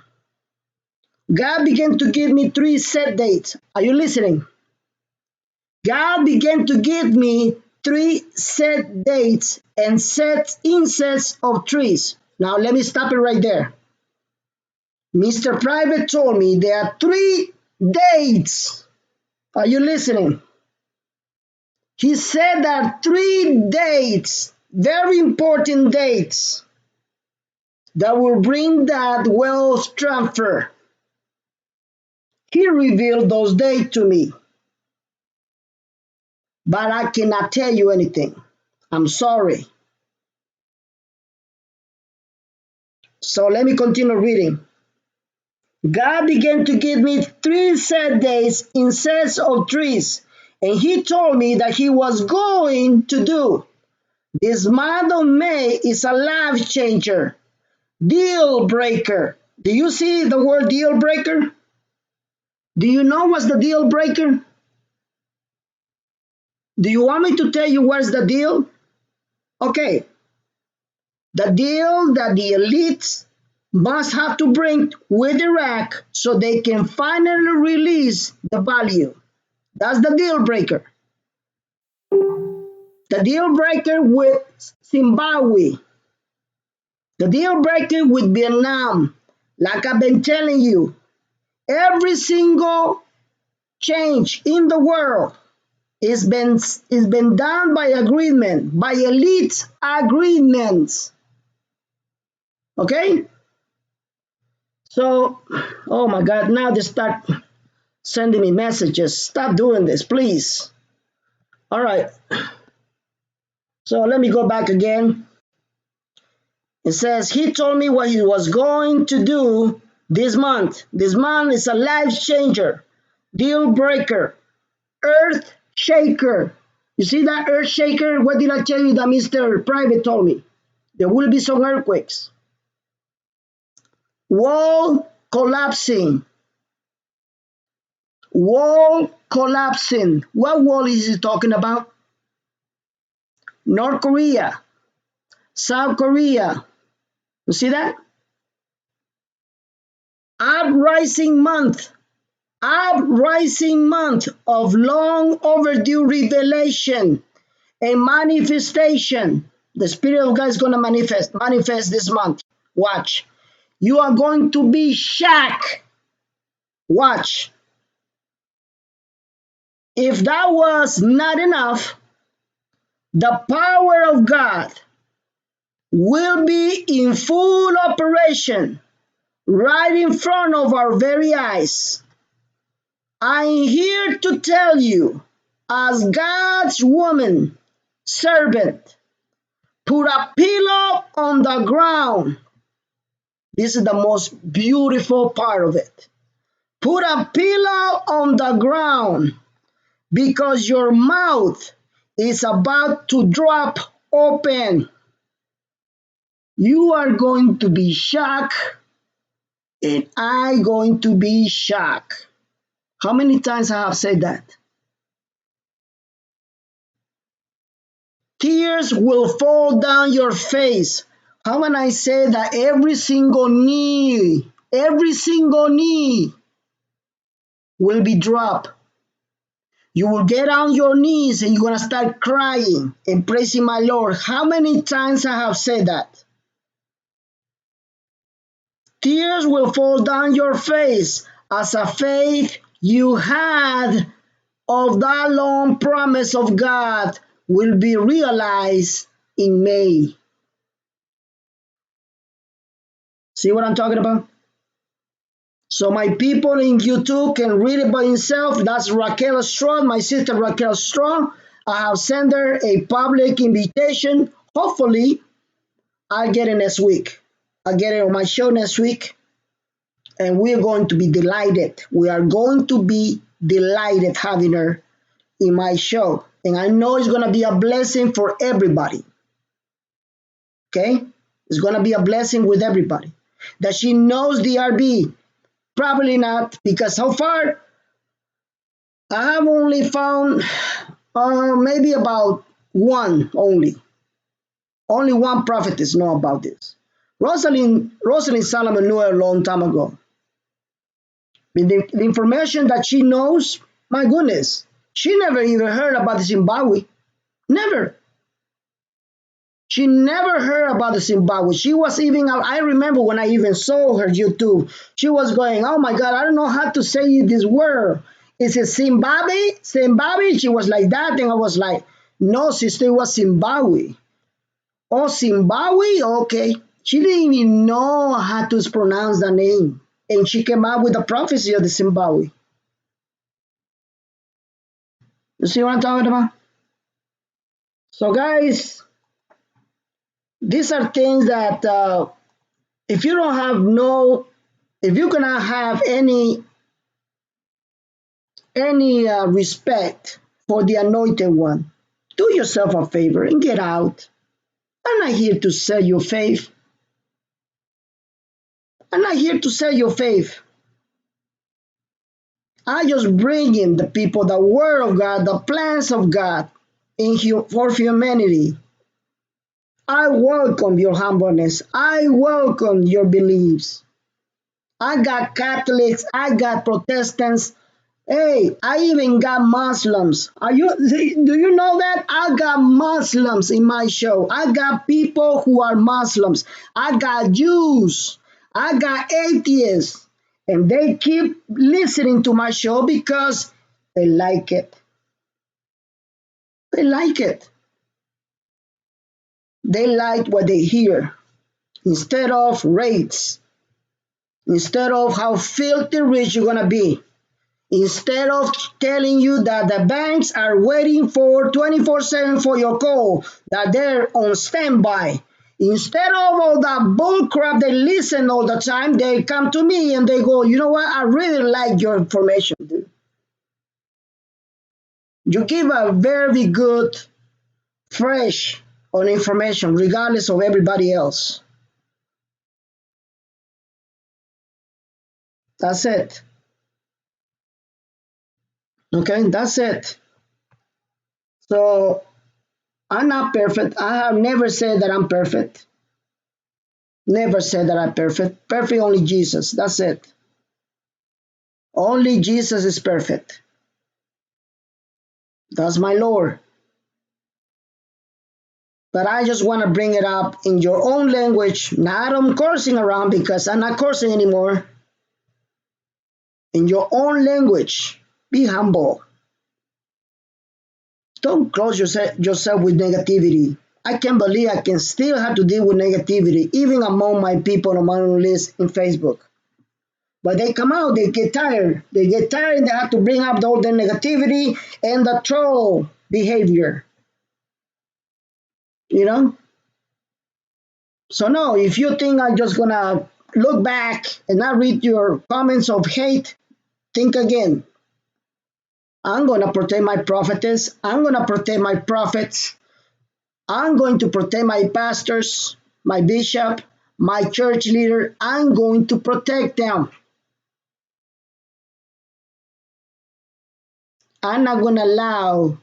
Speaker 4: God began to give me 3 set dates. Are you listening? God began to give me 3 set dates and set insets of trees. Now let me stop it right there. Mr. Private told me there are 3 dates. Are you listening? He said there are 3 dates, very important dates, that will bring that wealth transfer. He revealed those dates to me, but I cannot tell you anything. I'm sorry. So let me continue reading. God began to give me 3 set days in sets of trees, and he told me that he was going to do. This month of May is a life changer, deal breaker. Do you see the word deal breaker? Do you know what's the deal breaker? Do you want me to tell you what's the deal? Okay. The deal that the elites must have to bring with Iraq so they can finally release the value. That's the deal breaker. The deal breaker with Zimbabwe. The deal breaker with Vietnam. Like I've been telling you, every single change in the world is been done by agreement, by elite agreements. Okay? So, oh my God, now they start sending me messages. Stop doing this, please. All right. So let me go back again. It says he told me what he was going to do this month. This month is a life changer, deal breaker, earth shaker. You see that earth shaker? What did I tell you that Mr. Private told me? There will be some earthquakes. Wall collapsing. Wall collapsing. What wall is he talking about? North Korea, South Korea. You see that? Uprising month. Uprising month of long overdue revelation and manifestation. The Spirit of God is going to manifest this month. Watch. You are going to be shocked. Watch. If that was not enough, the power of God will be in full operation right in front of our very eyes. I'm here to tell you, as God's woman, servant, put a pillow on the ground. This is the most beautiful part of it. Put a pillow on the ground because your mouth is about to drop open. You are going to be shocked, and I'm going to be shocked. How many times I have said that? Tears will fall down your face. How when I say that every single knee will be dropped. You will get on your knees and you're going to start crying and praising my Lord. How many times I have said that? Tears will fall down your face as a faith you had of that long promise of God will be realized in May. See what I'm talking about? So my people in YouTube can read it by himself. That's Raquel Straw, my sister Raquel Straw. I have sent her a public invitation. Hopefully, I'll get it next week. I'll get it on my show next week. And we're going to be delighted. We are going to be delighted having her in my show. And I know it's going to be a blessing for everybody. Okay? It's going to be a blessing with everybody. That she knows the RB. Probably not, because so far I have only found maybe about one only. Only one prophetess know about this. Rosalind Solomon knew it a long time ago. The information that she knows, my goodness, she never even heard about the Zimbabwe. Never. She never heard about the Zimbabwe. She was even, I remember when I even saw her YouTube, she was going, oh my God, I don't know how to say this word. Is it Zimbabwe? Zimbabwe? She was like that. And I was like, no, sister, it was Zimbabwe. Oh, Zimbabwe? Okay. She didn't even know how to pronounce the name. And she came out with the prophecy of the Zimbabwe. You see what I'm talking about? So, guys, these are things that if you don't have if you cannot have any respect for the anointed one, do yourself a favor and get out. I'm not here to sell your faith. I'm not here to sell your faith. I just bring in the people the word of God, the plans of God for humanity. I welcome your humbleness. I welcome your beliefs. I got Catholics, I got Protestants. Hey, I even got Muslims. Do you know that? I got Muslims in my show. I got people who are Muslims. I got Jews. I got atheists. And they keep listening to my show because they like it. They like it. They like what they hear. Instead of rates, instead of how filthy rich you're gonna be, instead of telling you that the banks are waiting for 24/7 for your call, that they're on standby. Instead of all that bull crap they listen all the time, they come to me and they go, you know what? I really like your information, dude. You give a very good, fresh on information, regardless of everybody else. That's it. Okay, that's it. So I'm not perfect. I have never said that I'm perfect. Never said that I'm perfect. Perfect only Jesus. That's it. Only Jesus is perfect. That's my Lord. But I just want to bring it up in your own language. Not I'm cursing around because I'm not cursing anymore. In your own language. Be humble. Don't close yourself with negativity. I can't believe I can still have to deal with negativity, even among my people on my own list in Facebook. But they come out, they get tired. They get tired and they have to bring up all the negativity and the troll behavior. You know? So no, if you think I'm just gonna look back and not read your comments of hate, think again. I'm gonna protect my prophetess. I'm gonna protect my prophets. I'm going to protect my pastors, my bishop, my church leader. I'm going to protect them. I'm not gonna allow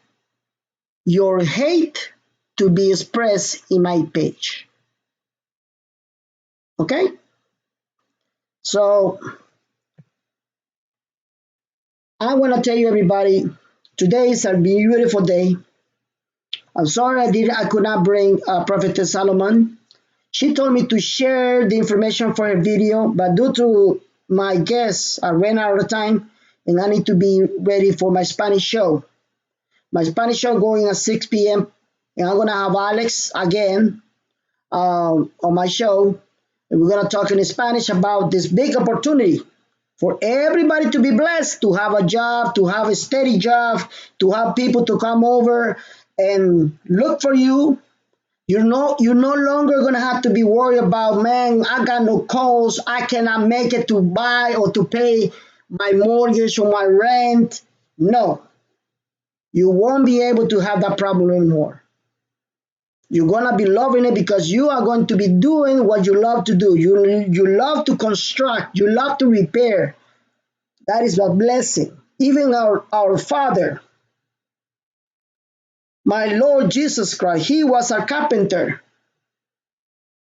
Speaker 4: your hate to be expressed in my page. Okay? So I want to tell you everybody, today is a beautiful day. I'm sorry I could not bring Prophetess Solomon. She told me to share the information for her video, but due to my guests, I ran out of time and I need to be ready for my Spanish show. My Spanish show going at 6 p.m. and I'm gonna have Alex again on my show, and we're gonna talk in Spanish about this big opportunity for everybody to be blessed, to have a job, to have a steady job, to have people to come over and look for you. You're no longer gonna have to be worried about, man, I got no calls, I cannot make it to buy or to pay my mortgage or my rent. No, you won't be able to have that problem anymore. You're gonna be loving it because you are going to be doing what you love to do. You love to construct, you love to repair. That is a blessing. Even our Father, my Lord Jesus Christ, He was a carpenter.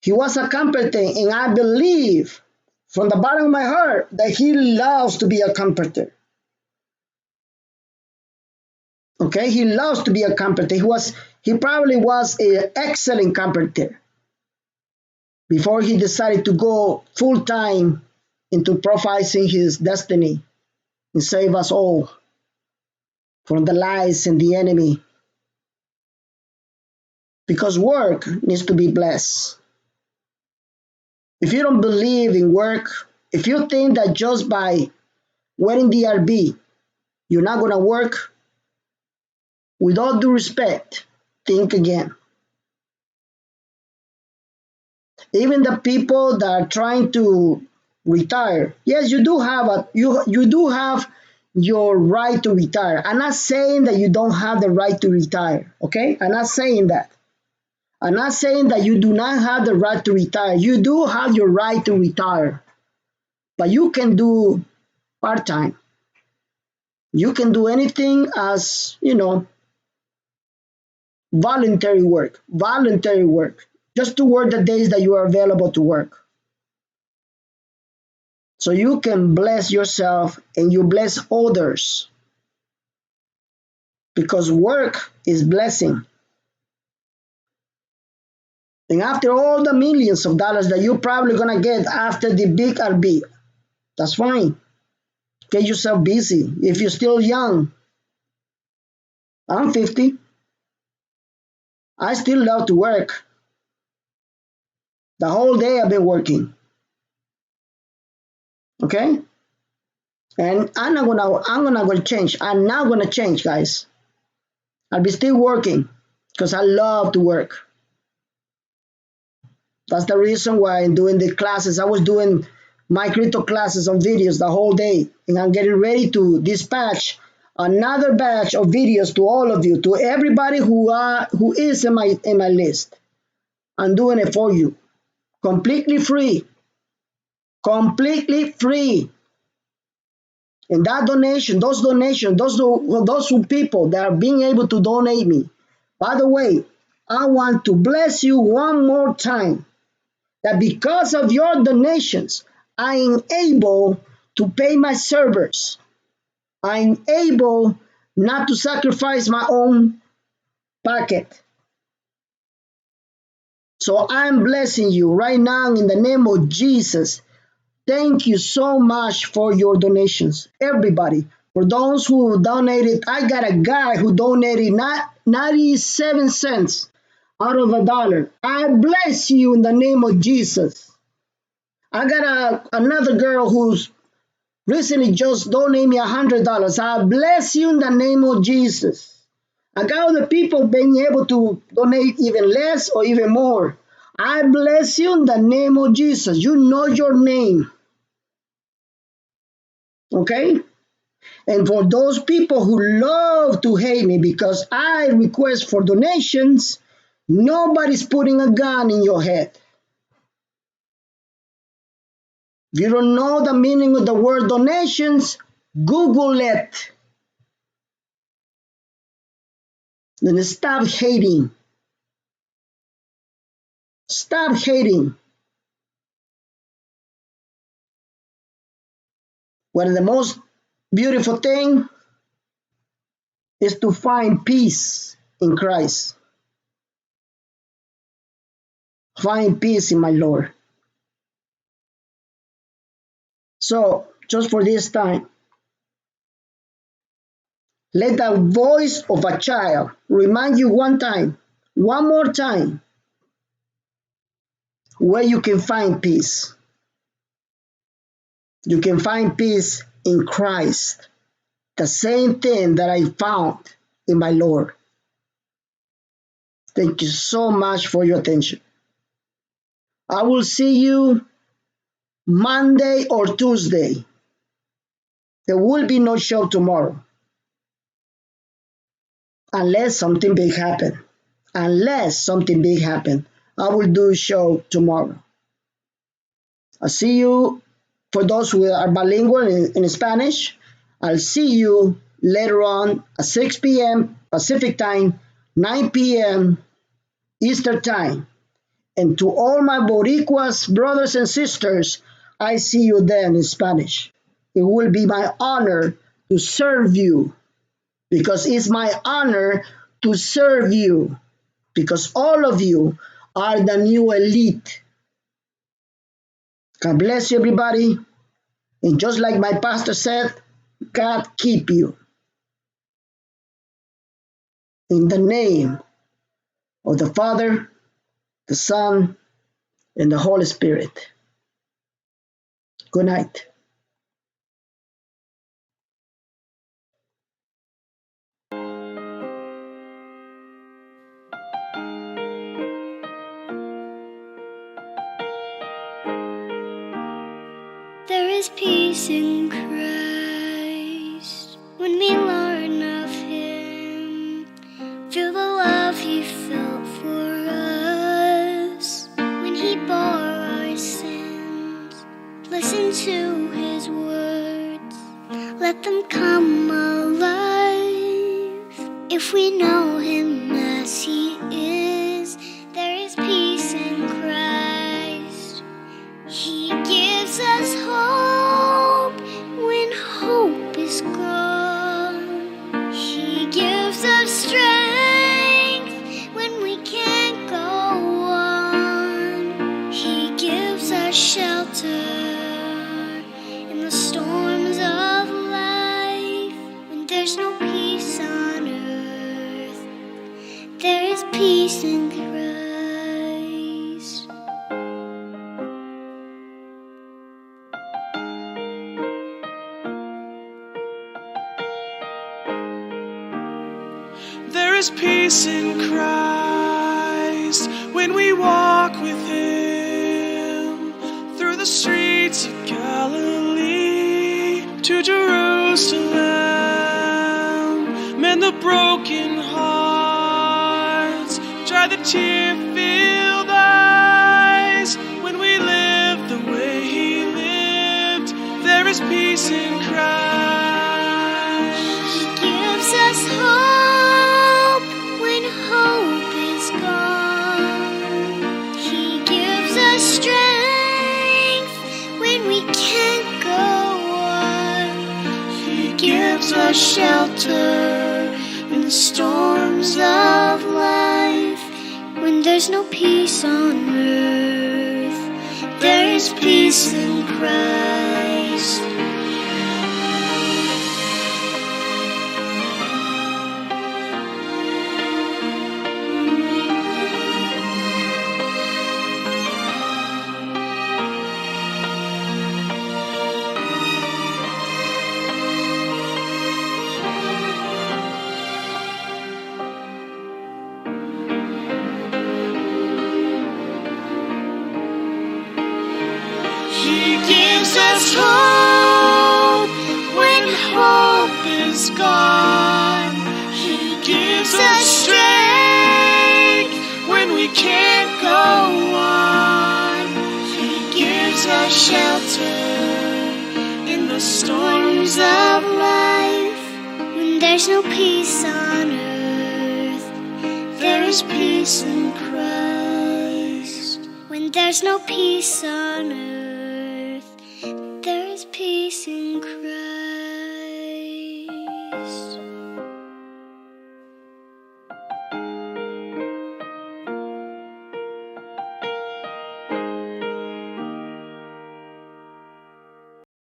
Speaker 4: He was a carpenter, and I believe from the bottom of my heart that He loves to be a carpenter. Okay, He loves to be a carpenter. He probably was an excellent carpenter before He decided to go full time into providing His destiny and save us all from the lies and the enemy. Because work needs to be blessed. If you don't believe in work, if you think that just by wearing DRB, you're not going to work, with all due respect, think again. Even the people that are trying to retire, yes, you do have your right to retire. I'm not saying that you don't have the right to retire, okay? I'm not saying that. I'm not saying that you do not have the right to retire. You do have your right to retire, but you can do part-time. You can do anything as, voluntary work. Voluntary work. just to work the days that you are available to work. So you can bless yourself and you bless others, because work is blessing. And after all the millions of dollars that you're probably gonna get after the big RB, that's fine. Get yourself busy. If you're still young, I'm 50. I still love to work. The whole day I've been working. Okay? And I'm gonna change. I'm not gonna change, guys. I'll be still working because I love to work. That's the reason why I'm doing the classes. I was doing my crypto classes on videos the whole day, and I'm getting ready to dispatch another batch of videos to all of you, to everybody who is in my list. I'm doing it for you, completely free, completely free. And that donation, those who people that are being able to donate me. By the way, I want to bless you one more time, that because of your donations, I am able to pay my servers. I'm able not to sacrifice my own pocket. So I'm blessing you right now in the name of Jesus. Thank you so much for your donations, everybody. For those who donated, I got a guy who donated not 97 cents out of a dollar. I bless you in the name of Jesus. I got another girl who's recently just donated me $100. I bless you in the name of Jesus. I got other people being able to donate even less or even more. I bless you in the name of Jesus. You know your name. Okay? And for those people who love to hate me because I request for donations, nobody's putting a gun in your head. If you don't know the meaning of the word donations, Google it. Then stop hating. Stop hating. One of the most beautiful thing is to find peace in Christ. Find peace in my Lord. So, just for this time, let the voice of a child remind you one more time, where you can find peace. You can find peace in Christ. The same thing that I found in my Lord. Thank you so much for your attention. I will see you Monday or Tuesday. There will be no show tomorrow. Unless something big happen. Unless something big happen, I will do a show tomorrow. I'll see you. For those who are bilingual in Spanish, I'll see you later on at 6 p.m. Pacific time, 9 p.m. Eastern time. And to all my Boricuas brothers and sisters, I see you then in Spanish. It will be my honor to serve you, because it's my honor to serve you, because all of you are the new elite. God bless you, everybody. And just like my pastor said, God keep you. In the name of the Father, the Son, and the Holy Spirit. Good night.
Speaker 2: There is peace in Christ when we learn of Him. Feel the love He felt for us when He bore our sins. Listen to His words, let them come alive. If we know Him as He is, there is peace in is peace in Christ.
Speaker 7: There is peace in Christ when we walk with Him through the streets of Galilee to Jerusalem. Mend the broken hearts, dry the tear-filled eyes. When we live the way He lived, there is peace in Christ.
Speaker 2: He gives us hope when hope is gone. He gives us strength when we can't go on. He gives us shelter in the storms of life. When there's no peace on earth, there is peace in Christ.
Speaker 7: He gives us hope when hope is gone. He gives us strength when we can't go on. He gives us shelter in the storms of life.
Speaker 2: When there's no peace on earth, there is peace in Christ. When there's no peace on earth, there is peace in Christ.